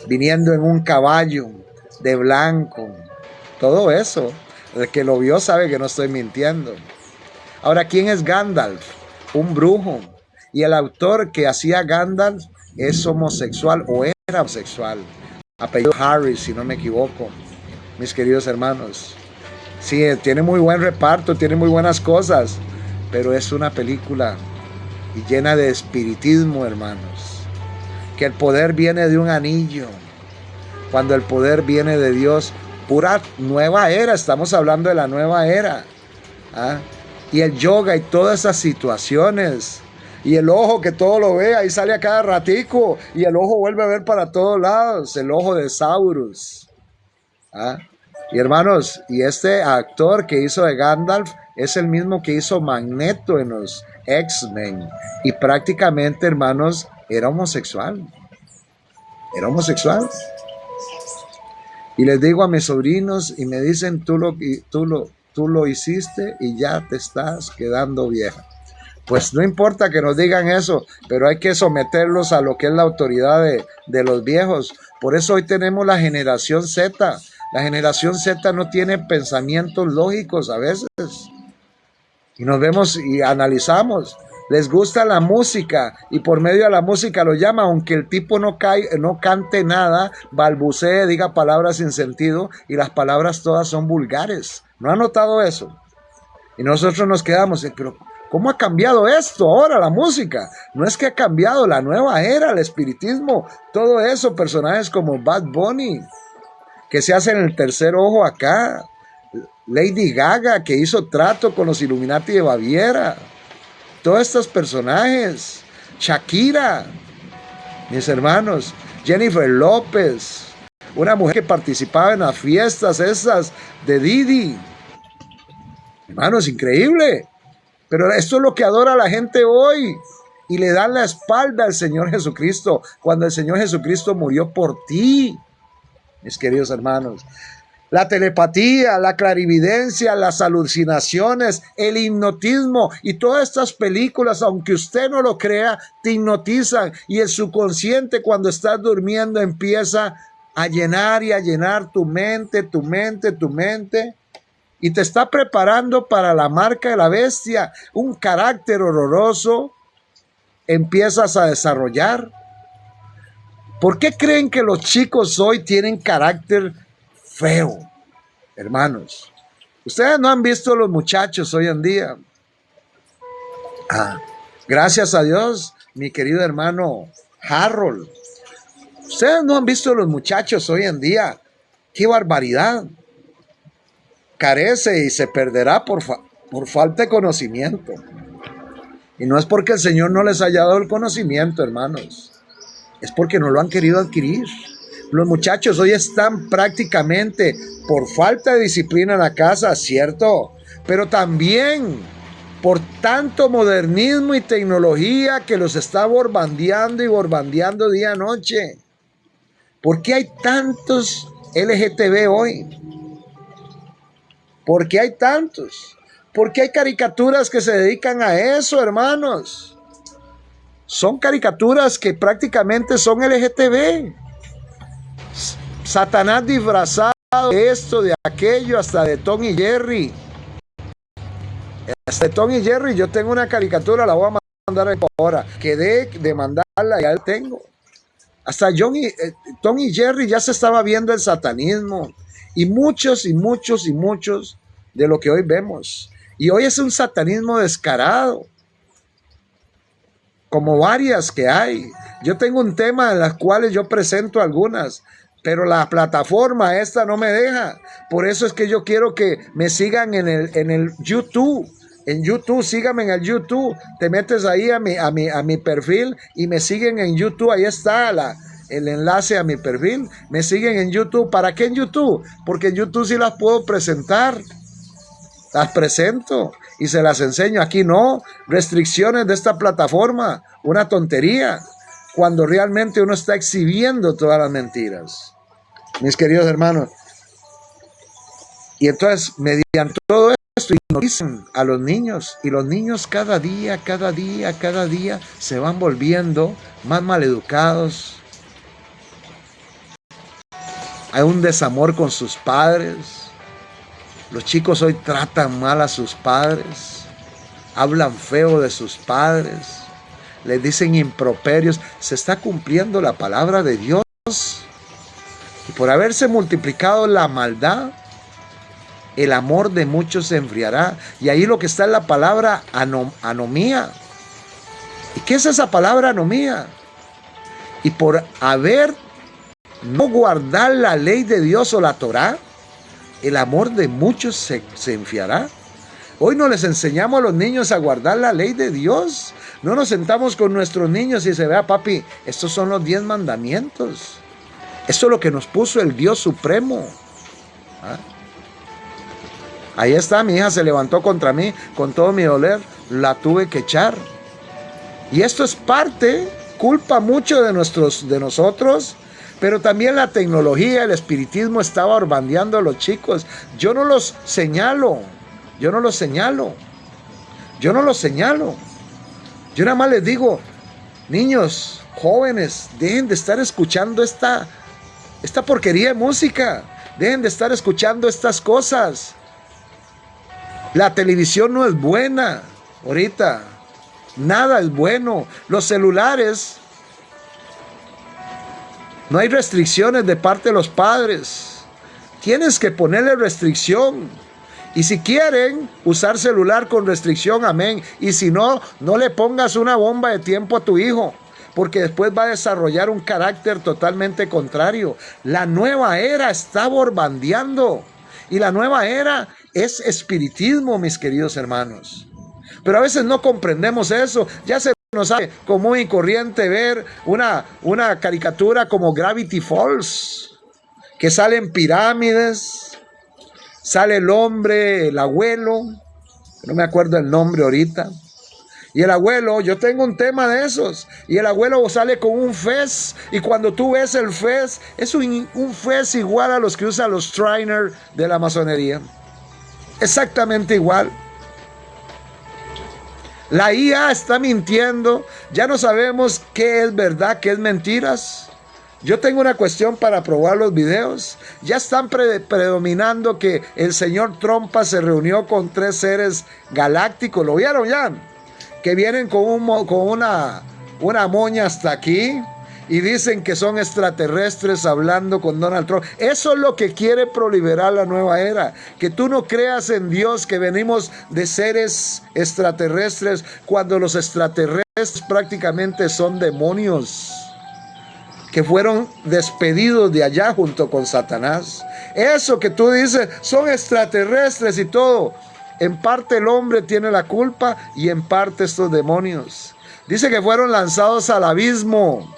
viniendo en un caballo de blanco? Todo eso, el que lo vio sabe que no estoy mintiendo. Ahora, ¿quién es Gandalf? Un brujo. Y el autor que hacía Gandalf es homosexual o era homosexual. Apellido Harris, si no me equivoco. Mis queridos hermanos. Sí, tiene muy buen reparto, tiene muy buenas cosas. Pero es una película y llena de espiritismo, hermanos. Que el poder viene de un anillo. Cuando el poder viene de Dios, pura nueva era, estamos hablando de la nueva era. Y el yoga y todas esas situaciones. Y el ojo que todo lo ve, ahí sale a cada ratico. Y el ojo vuelve a ver para todos lados. El ojo de Saurus. Y hermanos, y este actor que hizo de Gandalf es el mismo que hizo Magneto en los X-Men. Y prácticamente, hermanos, era homosexual. Era homosexual. Y les digo a mis sobrinos y me dicen, tú lo hiciste y ya te estás quedando vieja. Pues no importa que nos digan eso, pero hay que someterlos a lo que es la autoridad de los viejos. Por eso hoy tenemos la generación Z. La generación Z no tiene pensamientos lógicos a veces. Y nos vemos y analizamos. Les gusta la música y por medio de la música lo llama, aunque el tipo no cante nada, balbucee, diga palabras sin sentido y las palabras todas son vulgares. ¿No ha notado eso? Y nosotros nos quedamos, pero ¿cómo ha cambiado esto ahora la música? No es que ha cambiado, la nueva era, el espiritismo, todo eso, personajes como Bad Bunny, que se hacen el tercer ojo acá, Lady Gaga, que hizo trato con los Illuminati de Baviera, todos estos personajes, Shakira, mis hermanos, Jennifer López, una mujer que participaba en las fiestas esas de Didi. Hermanos, increíble. Pero esto es lo que adora la gente hoy. Y le dan la espalda al Señor Jesucristo, cuando el Señor Jesucristo murió por ti, mis queridos hermanos. La telepatía, la clarividencia, las alucinaciones, el hipnotismo y todas estas películas, aunque usted no lo crea, te hipnotizan. Y el subconsciente, cuando estás durmiendo, empieza a llenar tu mente, tu mente, tu mente. Y te está preparando para la marca de la bestia. Un carácter horroroso empiezas a desarrollar. ¿Por qué creen que los chicos hoy tienen carácter feo, hermanos? Ustedes no han visto los muchachos hoy en día. Gracias a Dios, mi querido hermano Harold. Ustedes no han visto los muchachos hoy en día. ¡Qué barbaridad! Carece y se perderá por falta de conocimiento. Y no es porque el Señor no les haya dado el conocimiento, hermanos. Es porque no lo han querido adquirir. Los muchachos hoy están prácticamente por falta de disciplina en la casa, ¿cierto? Pero también por tanto modernismo y tecnología que los está borbandeando y borbandeando día a noche. ¿Por qué hay tantos LGTB hoy? ¿Por qué hay tantos? ¿Por qué hay caricaturas que se dedican a eso, hermanos? Son caricaturas que prácticamente son LGTB. Satanás disfrazado de esto, de aquello, hasta de Tom y Jerry. Hasta de Tom y Jerry, yo tengo una caricatura, la voy a mandar ahora. Quedé de mandarla, ya la tengo. Hasta Tom y Jerry ya se estaba viendo el satanismo. Y muchos de lo que hoy vemos. Y hoy es un satanismo descarado. Como varias que hay. Yo tengo un tema en las cuales yo presento algunas. Pero la plataforma esta no me deja. Por eso es que yo quiero que me sigan en el YouTube. En YouTube, síganme en el YouTube. Te metes ahí a mi perfil y me siguen en YouTube. Ahí está el enlace a mi perfil. Me siguen en YouTube. ¿Para qué en YouTube? Porque en YouTube sí las puedo presentar. Las presento y se las enseño. Aquí no. Restricciones de esta plataforma. Una tontería. Cuando realmente uno está exhibiendo todas las mentiras. Mis queridos hermanos. Y entonces, mediante todo esto, hipnotizan a los niños. Y los niños cada día se van volviendo más maleducados. Hay un desamor con sus padres. Los chicos hoy tratan mal a sus padres. Hablan feo de sus padres. Les dicen improperios. Se está cumpliendo la palabra de Dios. Y por haberse multiplicado la maldad, el amor de muchos se enfriará. Y ahí lo que está es la palabra anomía. ¿Y qué es esa palabra anomía? Y por haber no guardar la ley de Dios o la Torá, el amor de muchos se enfriará. Hoy no les enseñamos a los niños a guardar la ley de Dios. No nos sentamos con nuestros niños y se vea, papi, estos son los 10 mandamientos. Esto es lo que nos puso el Dios Supremo. Ahí está, mi hija se levantó contra mí con todo mi doler. La tuve que echar. Y esto es parte, culpa mucho de nosotros. Pero también la tecnología, el espiritismo estaba orbandeando a los chicos. Yo no los señalo. Yo nada más les digo, niños, jóvenes, dejen de estar escuchando esta porquería de música. Dejen de estar escuchando estas cosas. La televisión no es buena ahorita. Nada es bueno. Los celulares, no hay restricciones de parte de los padres. Tienes que ponerle restricción. Y si quieren usar celular con restricción, amén. Y si no, no le pongas una bomba de tiempo a tu hijo, porque después va a desarrollar un carácter totalmente contrario. La nueva era está borbandeando. Y la nueva era es espiritismo, mis queridos hermanos. Pero a veces no comprendemos eso. Ya se nos hace común y corriente ver una caricatura como Gravity Falls, que salen pirámides, sale el hombre, el abuelo, no me acuerdo el nombre ahorita. Y el abuelo, yo tengo un tema de esos, y el abuelo sale con un fez, y cuando tú ves el fez, es un fez igual a los que usan los trainers de la masonería. Exactamente igual. La IA está mintiendo, ya no sabemos qué es verdad, qué es mentiras. Yo tengo una cuestión para probar los videos. Ya están predominando que el señor Trompa se reunió con 3 seres galácticos. ¿Lo vieron ya? Que vienen con una moña hasta aquí y dicen que son extraterrestres hablando con Donald Trump. Eso es lo que quiere proliferar la nueva era. Que tú no creas en Dios, que venimos de seres extraterrestres, cuando los extraterrestres prácticamente son demonios que fueron despedidos de allá junto con Satanás. Eso que tú dices, son extraterrestres y todo. En parte el hombre tiene la culpa y en parte estos demonios. Dice que fueron lanzados al abismo.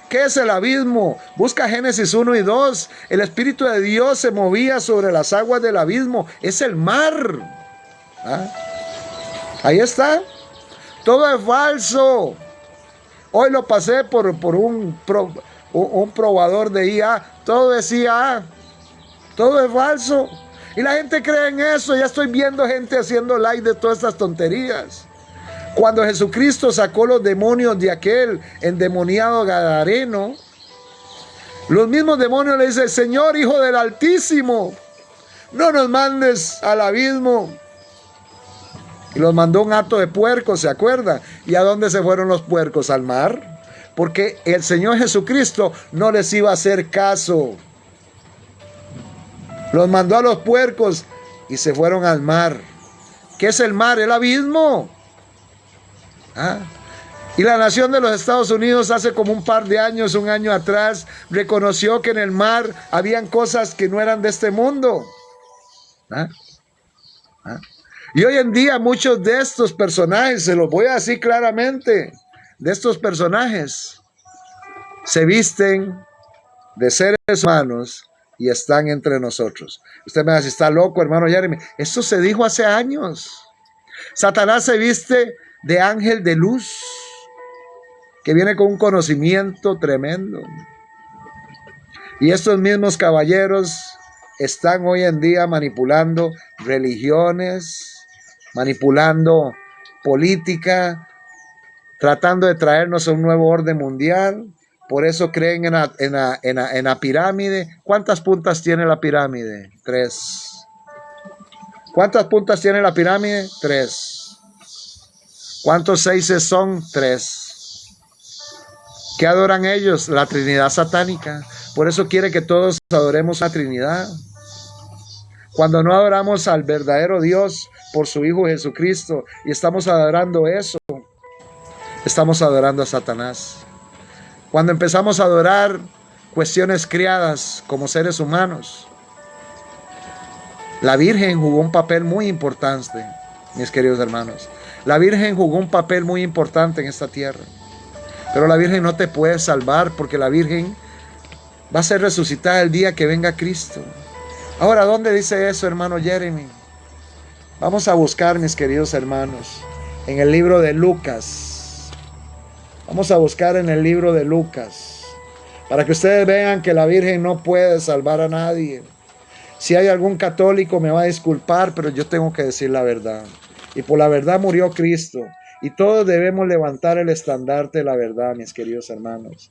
¿Qué es el abismo? Busca Génesis 1 y 2. El Espíritu de Dios se movía sobre las aguas del abismo. Es el mar. ¿Ah? Ahí está. Todo es falso. Hoy lo pasé por un probador de IA. Todo decía, todo es falso. Y la gente cree en eso. Ya estoy viendo gente haciendo like de todas estas tonterías. Cuando Jesucristo sacó los demonios de aquel endemoniado gadareno, los mismos demonios le dicen: Señor, Hijo del Altísimo, no nos mandes al abismo. Y los mandó un hato de puercos, ¿se acuerdan? ¿Y a dónde se fueron los puercos? Al mar. Porque el Señor Jesucristo no les iba a hacer caso. Los mandó a los puercos y se fueron al mar. ¿Qué es el mar? El abismo. ¿Ah? Y la nación de los Estados Unidos hace como un par de años, un año atrás, reconoció que en el mar habían cosas que no eran de este mundo. ¿Ah? ¿Ah? Y hoy en día muchos de estos personajes, se los voy a decir claramente, de estos personajes se visten de seres humanos y están entre nosotros. Usted me dice: está loco, hermano Jeremy. Esto se dijo hace años. Satanás se viste de ángel de luz, que viene con un conocimiento tremendo. Y estos mismos caballeros están hoy en día manipulando religiones, manipulando política, tratando de traernos a un nuevo orden mundial. Por eso creen en la pirámide. ¿Cuántas puntas tiene la pirámide? 3. ¿Cuántas puntas tiene la pirámide? 3. ¿Cuántos 6 son? 3. ¿Qué adoran ellos? La Trinidad satánica. Por eso quiere que todos adoremos a la Trinidad. Cuando no adoramos al verdadero Dios por su Hijo Jesucristo y estamos adorando eso, estamos adorando a Satanás. Cuando empezamos a adorar cuestiones criadas como seres humanos, la Virgen jugó un papel muy importante, mis queridos hermanos. La Virgen jugó un papel muy importante en esta tierra. Pero la Virgen no te puede salvar, porque la Virgen va a ser resucitada el día que venga Cristo. Ahora, ¿dónde dice eso, hermano Jeremy? Vamos a buscar, mis queridos hermanos, en el libro de Lucas. Vamos a buscar en el libro de Lucas, para que ustedes vean que la Virgen no puede salvar a nadie. Si hay algún católico me va a disculpar, pero yo tengo que decir la verdad. Y por la verdad murió Cristo. Y todos debemos levantar el estandarte de la verdad, mis queridos hermanos.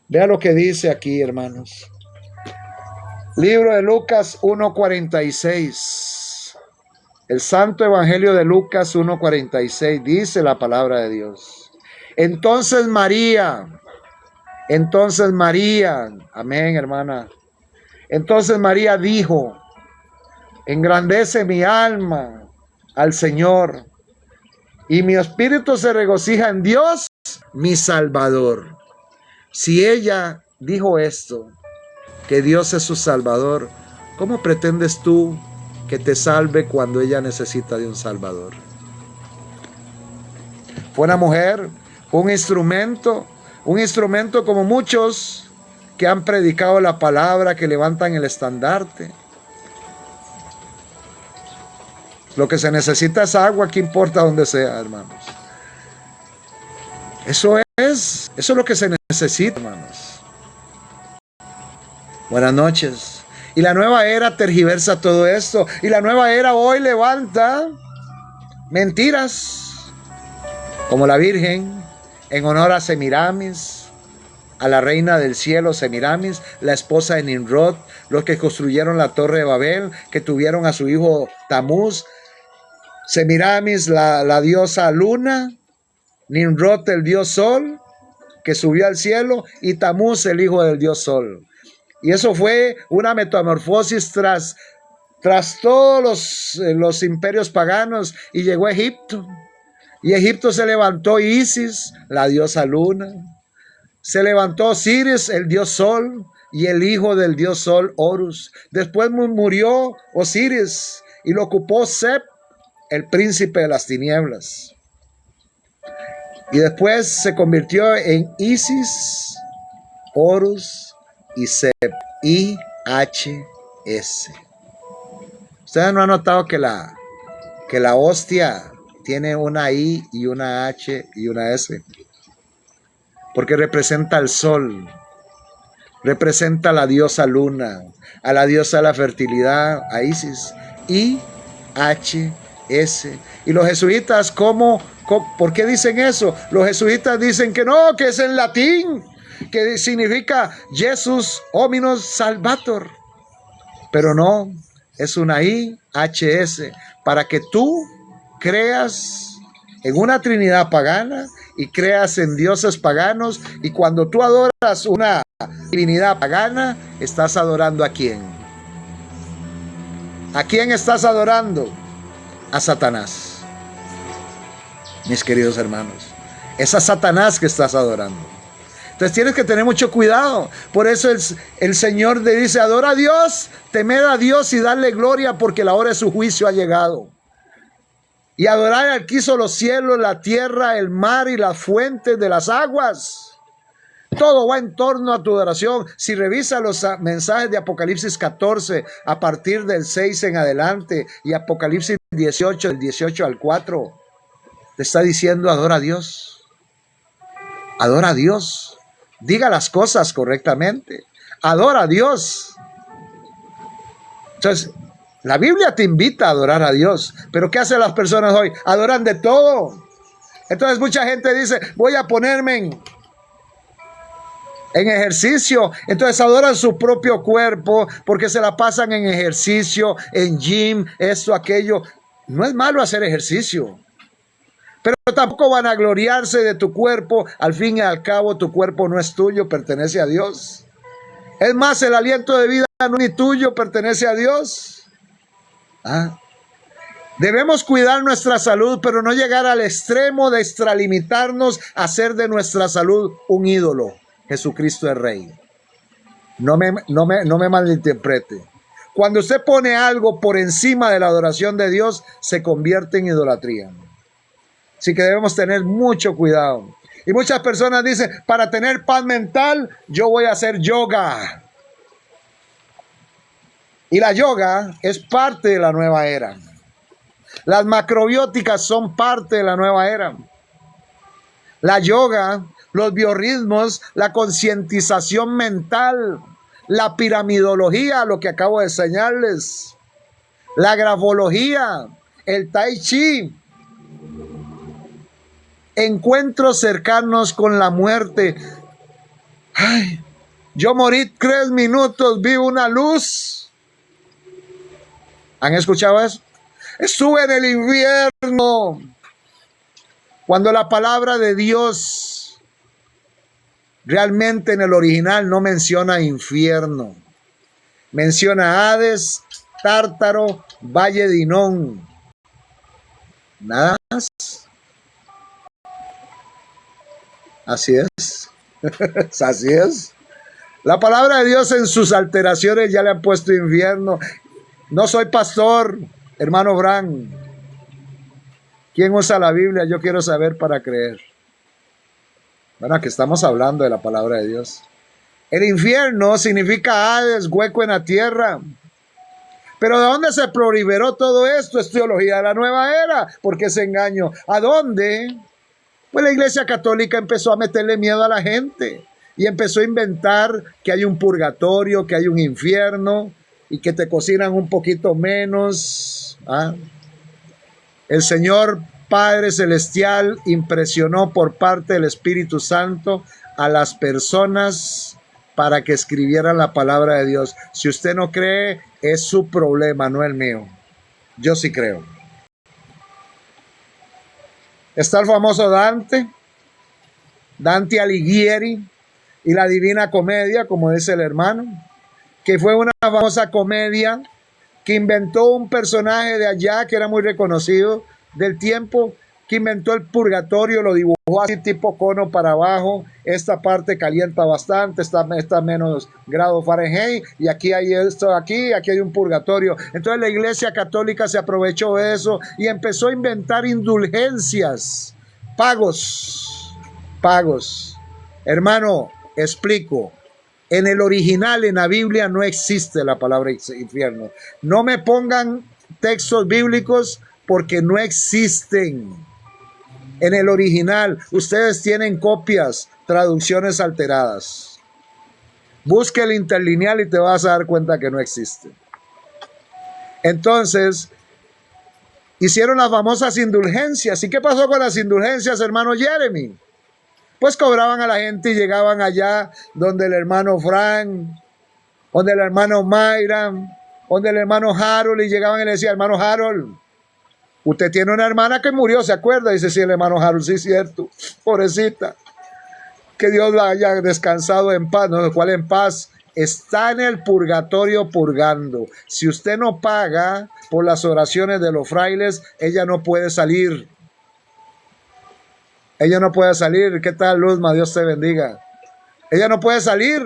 Vea lo que dice aquí, hermanos. Libro de Lucas 1:46. El Santo Evangelio de Lucas 1:46 dice la palabra de Dios. Entonces María, amén, hermana. Entonces María dijo: engrandece mi alma al Señor, y mi espíritu se regocija en Dios, mi Salvador. Si ella dijo esto, que Dios es su Salvador, ¿cómo pretendes tú que te salve cuando ella necesita de un Salvador? Fue una mujer, fue un instrumento como muchos que han predicado la palabra, que levantan el estandarte. Lo que se necesita es agua, ¿qué importa donde sea, hermanos? Eso es lo que se necesita, hermanos. Buenas noches. Y la nueva era tergiversa todo esto. Y la nueva era hoy levanta mentiras, como la Virgen, en honor a Semiramis, a la reina del cielo Semiramis, la esposa de Nimrod, los que construyeron la torre de Babel, que tuvieron a su hijo Tamuz. Semiramis, la diosa luna, Nimrod, el dios sol, que subió al cielo, y Tamuz, el hijo del dios sol. Y eso fue una metamorfosis tras todos los imperios paganos, y llegó a Egipto. Y Egipto se levantó Isis, la diosa luna. Se levantó Osiris, el dios sol, y el hijo del dios sol, Horus. Después murió Osiris y lo ocupó Sep, el príncipe de las tinieblas. Y después se convirtió en Isis, Horus y Sep, I-H-S. ¿Ustedes no han notado que la hostia tiene una I y una H y una S? Porque representa al sol, representa a la diosa luna, a la diosa de la fertilidad, a Isis, I-H-S. Y los jesuitas, ¿por qué dicen eso? Los jesuitas dicen que no, que es en latín, que significa Jesus Hominos Salvator. Pero no, es una I-H-S, para que tú creas en una trinidad pagana y creas en dioses paganos. Y cuando tú adoras una divinidad pagana, estás adorando ¿a quién? ¿A quién estás adorando? A Satanás. Mis queridos hermanos, es a Satanás que estás adorando. Entonces tienes que tener mucho cuidado. Por eso el Señor le dice: adora a Dios, temed a Dios y darle gloria, porque la hora de su juicio ha llegado. Y adorar al que hizo los cielos, la tierra, el mar y las fuentes de las aguas. Todo va en torno a tu adoración. Si revisas los mensajes de Apocalipsis 14, a partir del 6 en adelante, y Apocalipsis 18, del 18 al 4, te está diciendo: adora a Dios. Adora a Dios. Diga las cosas correctamente. Adora a Dios. Entonces, la Biblia te invita a adorar a Dios. Pero ¿qué hacen las personas hoy? Adoran de todo. Entonces mucha gente dice: voy a ponerme en ejercicio. Entonces adoran su propio cuerpo porque se la pasan en ejercicio, en gym, esto, aquello. No es malo hacer ejercicio, pero tampoco van a gloriarse de tu cuerpo. Al fin y al cabo, tu cuerpo no es tuyo, pertenece a Dios. Es más, el aliento de vida no es ni tuyo, pertenece a Dios. Debemos cuidar nuestra salud, pero no llegar al extremo de extralimitarnos a hacer de nuestra salud un ídolo. Jesucristo es Rey. No me malinterprete. Cuando usted pone algo por encima de la adoración de Dios, se convierte en idolatría. Así que debemos tener mucho cuidado. Y muchas personas dicen: para tener paz mental, yo voy a hacer yoga. Y la yoga es parte de la nueva era. Las macrobióticas son parte de la nueva era. La yoga, los biorritmos, la concientización mental, la piramidología, lo que acabo de enseñarles, la grafología, el tai chi, encuentros cercanos con la muerte. Ay, yo morí 3 minutos, vi una luz. ¿Han escuchado eso? Estuve en el infierno. Cuando la palabra de Dios realmente en el original no menciona infierno. Menciona Hades, Tártaro, Valle de Hinón. Nada más. Así es. Así es. La palabra de Dios en sus alteraciones ya le han puesto infierno. No soy pastor, hermano Bran. ¿Quién usa la Biblia? Yo quiero saber para creer. Bueno, aquí estamos hablando de la palabra de Dios. El infierno significa Hades, hueco en la tierra. Pero ¿de dónde se proliferó todo esto? Es teología de la nueva era. ¿Por qué ese engaño? ¿A dónde? Pues la Iglesia Católica empezó a meterle miedo a la gente. Y empezó a inventar que hay un purgatorio, que hay un infierno. Y que te cocinan un poquito menos. El Señor Padre Celestial impresionó por parte del Espíritu Santo a las personas para que escribieran la palabra de Dios. Si usted no cree, es su problema, no el mío. Yo sí creo. Está el famoso Dante Alighieri y la Divina Comedia, como dice el hermano, que fue una famosa comedia que inventó un personaje de allá que era muy reconocido del tiempo, que inventó el purgatorio, lo dibujó así tipo cono para abajo. Esta parte calienta bastante, está a menos grado Fahrenheit, y aquí hay esto, aquí hay un purgatorio. Entonces la Iglesia Católica se aprovechó de eso y empezó a inventar indulgencias, pagos. Hermano, explico. En el original, en la Biblia, no existe la palabra infierno. No me pongan textos bíblicos porque no existen. En el original, ustedes tienen copias, traducciones alteradas. Busque el interlineal y te vas a dar cuenta que no existe. Entonces, hicieron las famosas indulgencias. ¿Y qué pasó con las indulgencias, hermano Jeremy? Pues cobraban a la gente y llegaban allá donde el hermano Frank, donde el hermano Mayra, donde el hermano Harold, y llegaban y le decían: hermano Harold, usted tiene una hermana que murió, ¿se acuerda? Dice: sí, el hermano Harold, sí, cierto, pobrecita, que Dios la haya descansado en paz. No, ¿cuál en paz? Está en el purgatorio purgando. Si usted no paga por las oraciones de los frailes, ella no puede salir. Ella no puede salir. ¿Qué tal, Luzma? Dios te bendiga. Ella no puede salir.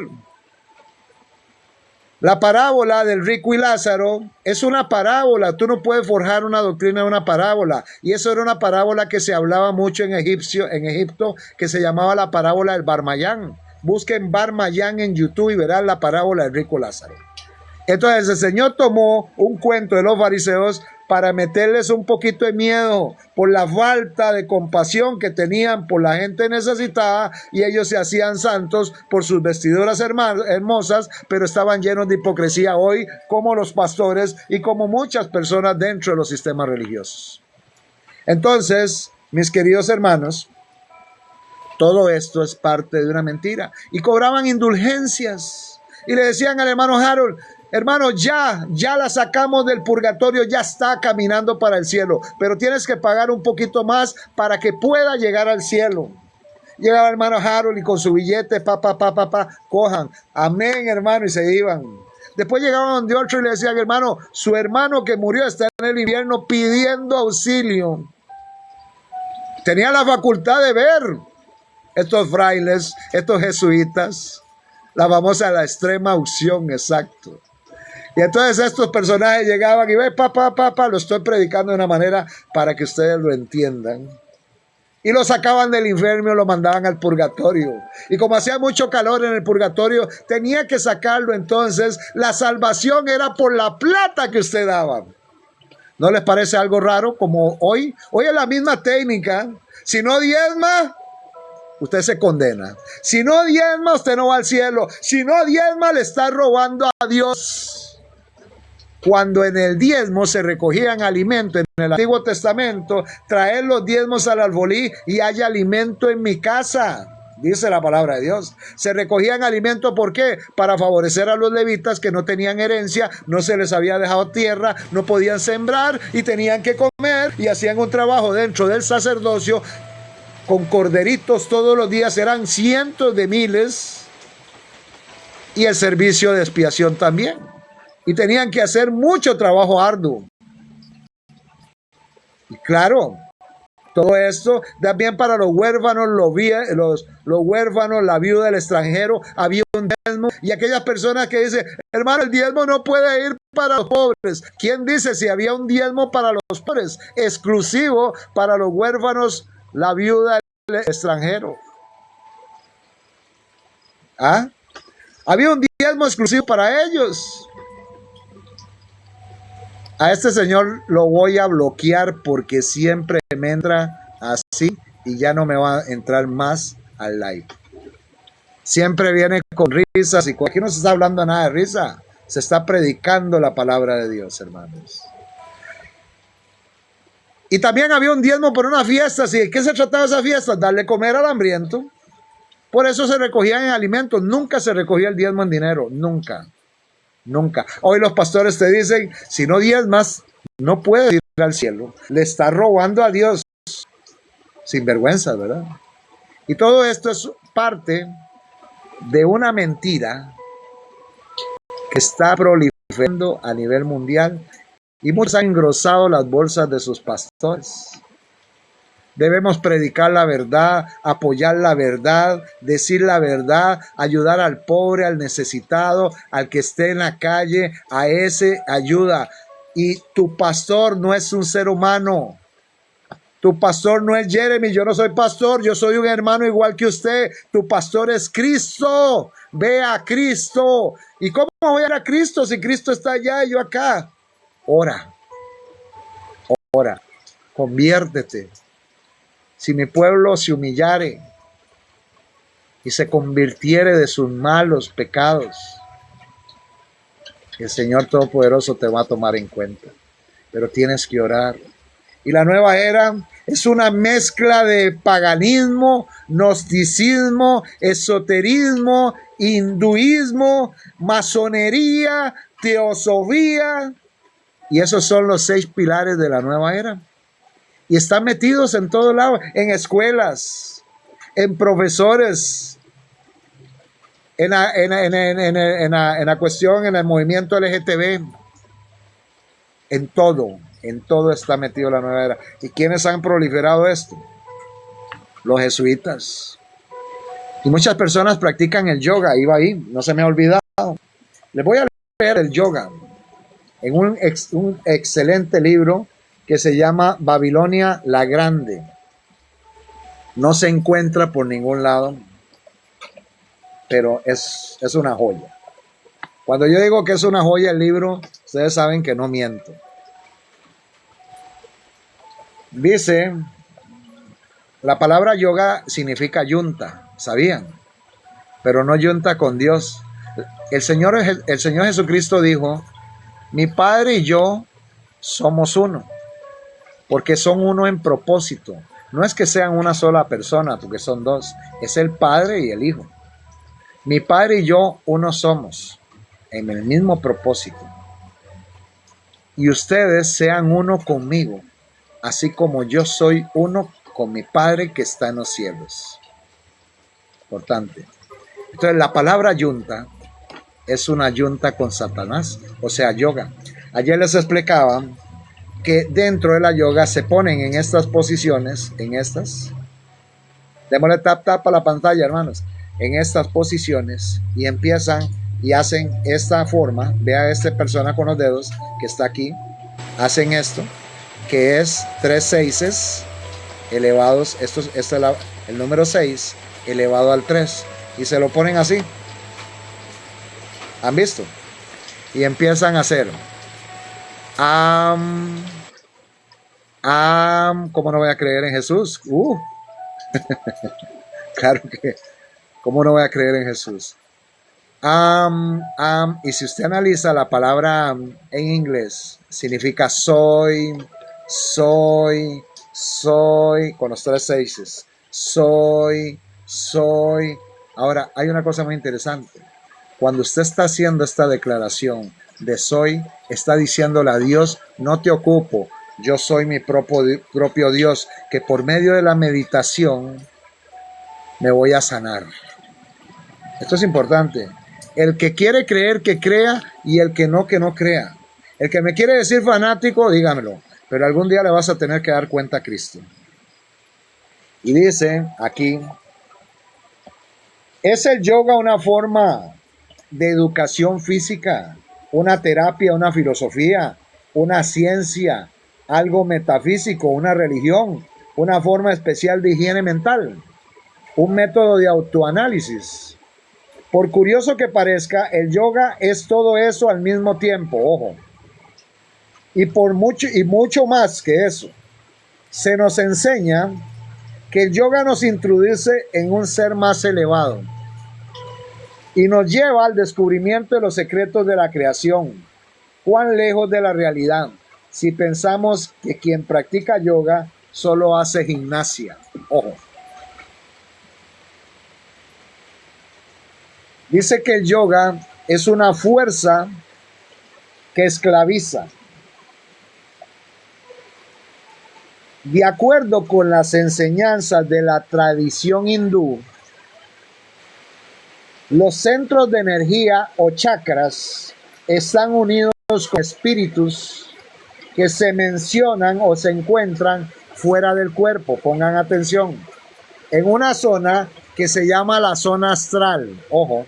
La parábola del rico y Lázaro es una parábola. Tú no puedes forjar una doctrina de una parábola. Y eso era una parábola que se hablaba mucho en Egipto, que se llamaba la parábola del Barmayán. Busquen Barmayán en YouTube y verán la parábola del rico Lázaro. Entonces el Señor tomó un cuento de los fariseos para meterles un poquito de miedo por la falta de compasión que tenían por la gente necesitada, y ellos se hacían santos por sus vestiduras hermosas, pero estaban llenos de hipocresía hoy, como los pastores y como muchas personas dentro de los sistemas religiosos. Entonces, mis queridos hermanos, todo esto es parte de una mentira. Y cobraban indulgencias y le decían al hermano Harold: hermano, ya la sacamos del purgatorio, ya está caminando para el cielo, pero tienes que pagar un poquito más para que pueda llegar al cielo. Llegaba el hermano Harold y con su billete, cojan, amén, hermano, y se iban. Después llegaban donde otro y le decían: hermano, su hermano que murió está en el infierno pidiendo auxilio. Tenía la facultad de ver estos frailes, estos jesuitas, la famosa, la extrema unción, exacto. Y entonces estos personajes llegaban y ve, lo estoy predicando de una manera para que ustedes lo entiendan. Y lo sacaban del infierno y lo mandaban al purgatorio. Y como hacía mucho calor en el purgatorio, tenía que sacarlo. Entonces la salvación era por la plata que usted daba. ¿No les parece algo raro? Como hoy es la misma técnica. Si no diezma, usted se condena. Si no diezma, usted no va al cielo. Si no diezma, le está robando a Dios. Cuando en el diezmo se recogían alimentos, en el Antiguo Testamento, traer los diezmos al alfolí y haya alimento en mi casa. dice la palabra de Dios. Se recogían alimentos, ¿por qué? Para favorecer a los levitas que no tenían herencia, no se les había dejado tierra, no podían sembrar y tenían que comer, y hacían un trabajo dentro del sacerdocio con corderitos todos los días, eran cientos de miles, y el servicio de expiación también. Y tenían que hacer mucho trabajo arduo. Y claro, todo esto también para los huérfanos, los huérfanos, la viuda del extranjero, había un diezmo. Y aquellas personas que dicen, hermano, el diezmo no puede ir para los pobres. ¿Quién dice si había un diezmo para los pobres? Exclusivo para los huérfanos, la viuda del extranjero. ¿Ah? Había un diezmo exclusivo para ellos. A este señor lo voy a bloquear porque siempre me entra así y ya no me va a entrar más al live. Siempre viene con risas y aquí no se está hablando nada de risa. Se está predicando la palabra de Dios, hermanos. Y también había un diezmo por una fiesta. ¿De qué se trataba esa fiesta? Darle comer al hambriento. Por eso se recogían en alimentos. Nunca se recogía el diezmo en dinero. Nunca. Nunca. Hoy los pastores te dicen, si no diezmas, no puedes ir al cielo. Le estás robando a Dios. Sin vergüenza, ¿verdad? Y todo esto es parte de una mentira que está proliferando a nivel mundial y muchos han engrosado las bolsas de sus pastores. Debemos predicar la verdad, apoyar la verdad, decir la verdad, ayudar al pobre, al necesitado, al que esté en la calle, a ese ayuda. Y tu pastor no es un ser humano. Tu pastor no es Jeremy, yo no soy pastor, yo soy un hermano igual que usted. Tu pastor es Cristo. Ve a Cristo. ¿Y cómo voy a ir a Cristo si Cristo está allá y yo acá? Ora. Ora. Conviértete. Si mi pueblo se humillare y se convirtiere de sus malos pecados, el Señor Todopoderoso te va a tomar en cuenta. Pero tienes que orar. Y la nueva era es una mezcla de paganismo, gnosticismo, esoterismo, hinduismo, masonería, teosofía. Y esos son los 6 pilares de la nueva era. Y están metidos en todo lado, en escuelas, en profesores, en la cuestión, en el movimiento LGTB, en todo está metido la nueva era. ¿Y quiénes han proliferado esto? Los jesuitas. Y muchas personas practican el yoga, iba ahí, no se me ha olvidado. Les voy a leer el yoga en un excelente libro que se llama Babilonia la Grande. No se encuentra por ningún lado, pero es una joya. Cuando yo digo que es una joya el libro, ustedes saben que no miento. Dice, la palabra yoga significa yunta, ¿sabían? Pero no yunta con Dios. El Señor Jesucristo dijo, mi Padre y yo somos uno. Porque son uno en propósito. No es que sean una sola persona, porque son 2. Es el Padre y el Hijo. Mi Padre y yo uno somos, en el mismo propósito. Y ustedes sean uno conmigo, así como yo soy uno con mi Padre que está en los cielos. Importante. Entonces la palabra yunta es una yunta con Satanás, o sea, yoga. Ayer les explicaba que dentro de la yoga se ponen en estas posiciones, démosle tap a la pantalla, hermanos, en estas posiciones, y empiezan y hacen esta forma. Vea a esta persona con los dedos que está aquí, hacen esto, que es 3 seises elevados, esto es el número 6 elevado al 3, y se lo ponen así. ¿Han visto? Y empiezan a hacer ¿cómo no voy a creer en Jesús? Claro que, ¿cómo no voy a creer en Jesús? Y si usted analiza la palabra en inglés, significa soy, con los 3 seises. Soy, soy. Ahora, hay una cosa muy interesante. Cuando usted está haciendo esta declaración de soy, está diciéndole a Dios, no te ocupo, yo soy mi propio Dios, que por medio de la meditación me voy a sanar. Esto es importante. El que quiere creer, que crea, y el que no crea. El que me quiere decir fanático, dígamelo, pero algún día le vas a tener que dar cuenta a Cristo. Y dice aquí, ¿es el yoga una forma de educación física, una terapia, una filosofía, una ciencia, algo metafísico, una religión, una forma especial de higiene mental, un método de autoanálisis? Por curioso que parezca, el yoga es todo eso al mismo tiempo, ojo. Y mucho más que eso. Se nos enseña que el yoga nos introduce en un ser más elevado y nos lleva al descubrimiento de los secretos de la creación. Cuán lejos de la realidad si pensamos que quien practica yoga solo hace gimnasia. Ojo. Dice que el yoga es una fuerza que esclaviza. De acuerdo con las enseñanzas de la tradición hindú, los centros de energía o chakras están unidos con espíritus que se mencionan o se encuentran fuera del cuerpo. Pongan atención. En una zona que se llama la zona astral. Ojo.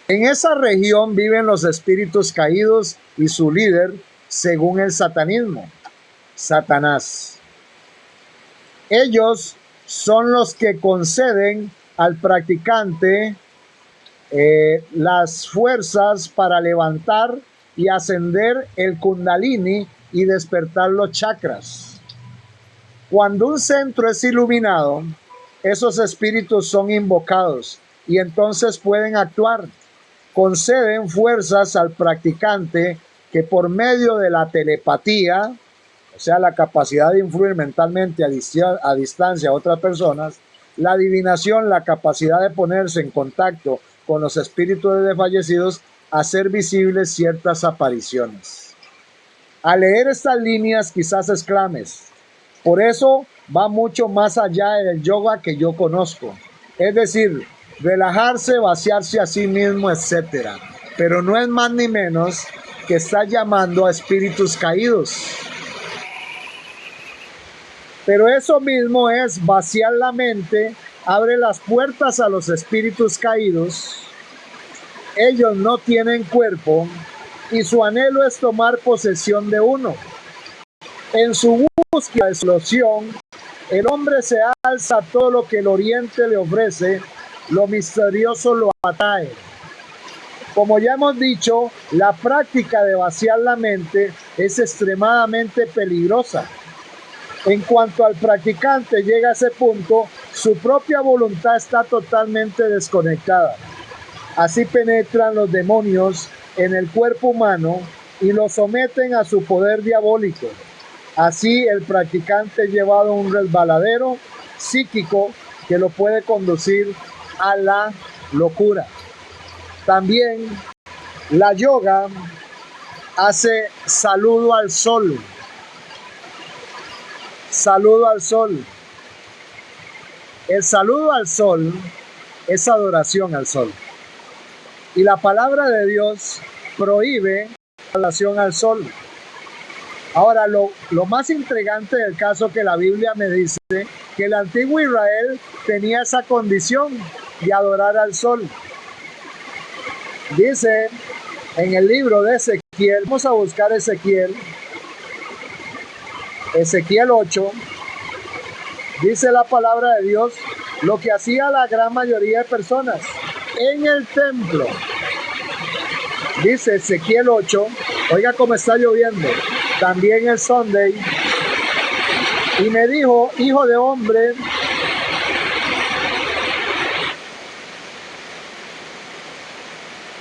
En esa región viven los espíritus caídos y su líder, según el satanismo, Satanás. Ellos son los que conceden al practicante las fuerzas para levantar y ascender el kundalini y despertar los chakras. Cuando un centro es iluminado, esos espíritus son invocados y entonces pueden actuar. Conceden fuerzas al practicante que por medio de la telepatía, o sea, la capacidad de influir mentalmente a distancia a otras personas, la adivinación, la capacidad de ponerse en contacto con los espíritus de fallecidos, hacer visibles ciertas apariciones. Al leer estas líneas quizás exclames, por eso va mucho más allá del yoga que yo conozco. Es decir, relajarse, vaciarse a sí mismo, etc. Pero no es más ni menos que está llamando a espíritus caídos. Pero eso mismo es vaciar la mente, abre las puertas a los espíritus caídos. Ellos no tienen cuerpo y su anhelo es tomar posesión de uno. En su búsqueda de solución, el hombre se alza a todo lo que el oriente le ofrece, lo misterioso lo atrae. Como ya hemos dicho, la práctica de vaciar la mente es extremadamente peligrosa. En cuanto al practicante llega a ese punto, su propia voluntad está totalmente desconectada. Así penetran los demonios en el cuerpo humano y lo someten a su poder diabólico. Así el practicante es llevado a un resbaladero psíquico que lo puede conducir a la locura. También la yoga hace saludo al sol. Saludo al sol. El saludo al sol es adoración al sol. Y la palabra de Dios prohíbe la adoración al sol. Ahora, lo más intrigante del caso que la Biblia me dice que el antiguo Israel tenía esa condición de adorar al sol. Dice en el libro de Ezequiel, vamos a buscar Ezequiel 8, dice la palabra de Dios, lo que hacía la gran mayoría de personas en el templo. Dice Ezequiel 8, oiga cómo está lloviendo, también el Sunday, y me dijo, hijo de hombre,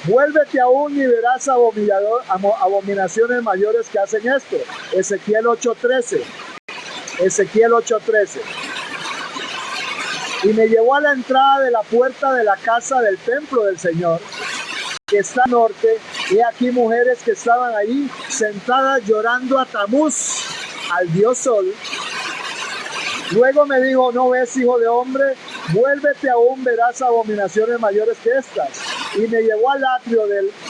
vuélvete aún y verás abominaciones mayores que hacen esto. Ezequiel 8:13. Ezequiel 8:13. Y me llevó a la entrada de la puerta de la casa del templo del Señor, que está al norte. He aquí mujeres que estaban allí sentadas llorando a Tamuz, al dios Sol. Luego me dijo: no ves, hijo de hombre, vuélvete aún, verás abominaciones mayores que estas. Y me llevó al atrio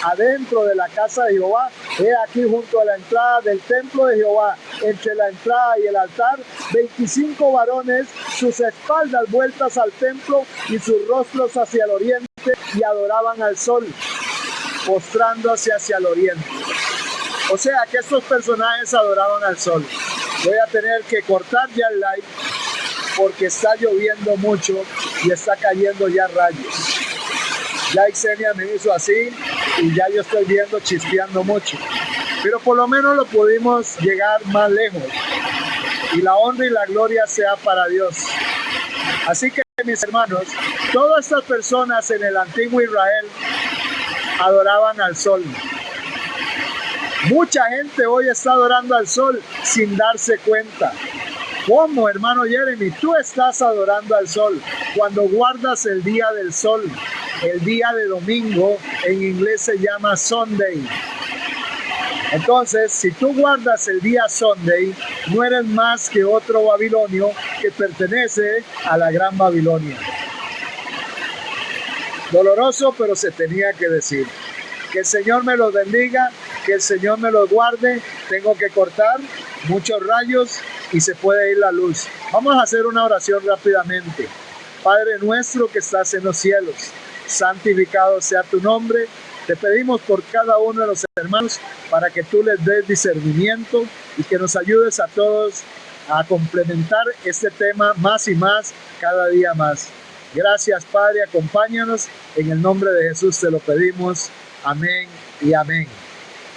adentro de la casa de Jehová. He aquí junto a la entrada del templo de Jehová, entre la entrada y el altar, 25 varones, sus espaldas vueltas al templo y sus rostros hacia el oriente, y adoraban al sol, postrándose hacia el oriente. O sea que estos personajes adoraban al sol. Voy a tener que cortar ya el live porque está lloviendo mucho y está cayendo ya rayos. Ya Ixenia me hizo así y ya yo estoy viendo chispeando mucho. Pero por lo menos lo pudimos llegar más lejos. Y la honra y la gloria sea para Dios. Así que, mis hermanos, todas estas personas en el antiguo Israel adoraban al sol. Mucha gente hoy está adorando al sol sin darse cuenta. ¿Cómo, hermano Jeremy? Tú estás adorando al sol cuando guardas el día del sol. El día de domingo en inglés se llama Sunday. Entonces, si tú guardas el día Sunday, no eres más que otro babilonio que pertenece a la gran Babilonia. Doloroso, pero se tenía que decir. Que el Señor me los bendiga, que el Señor me los guarde. Tengo que cortar muchos rayos y se puede ir la luz. Vamos a hacer una oración rápidamente. Padre nuestro que estás en los cielos, santificado sea tu nombre. Te pedimos por cada uno de los hermanos para que tú les des discernimiento y que nos ayudes a todos a complementar este tema más y más, cada día más. Gracias, Padre, acompáñanos. En el nombre de Jesús te lo pedimos. Amén y amén.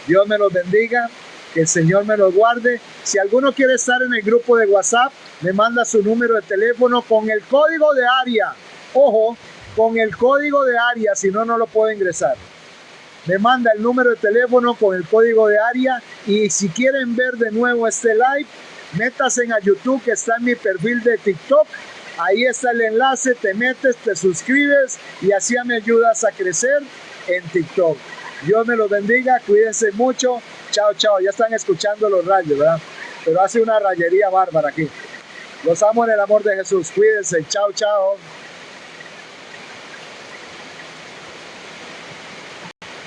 Dios me los bendiga, que el Señor me los guarde. Si alguno quiere estar en el grupo de WhatsApp, me manda su número de teléfono con el código de área. Ojo, con el código de área, si no, no lo puedo ingresar. Me manda el número de teléfono con el código de área. Y si quieren ver de nuevo este live, métanse a YouTube, que está en mi perfil de TikTok. Ahí está el enlace, te metes, te suscribes y así me ayudas a crecer en TikTok. Dios me los bendiga, cuídense mucho. Chao, chao. Ya están escuchando los rayos, ¿verdad? Pero hace una rayería bárbara aquí. Los amo en el amor de Jesús. Cuídense. Chao, chao.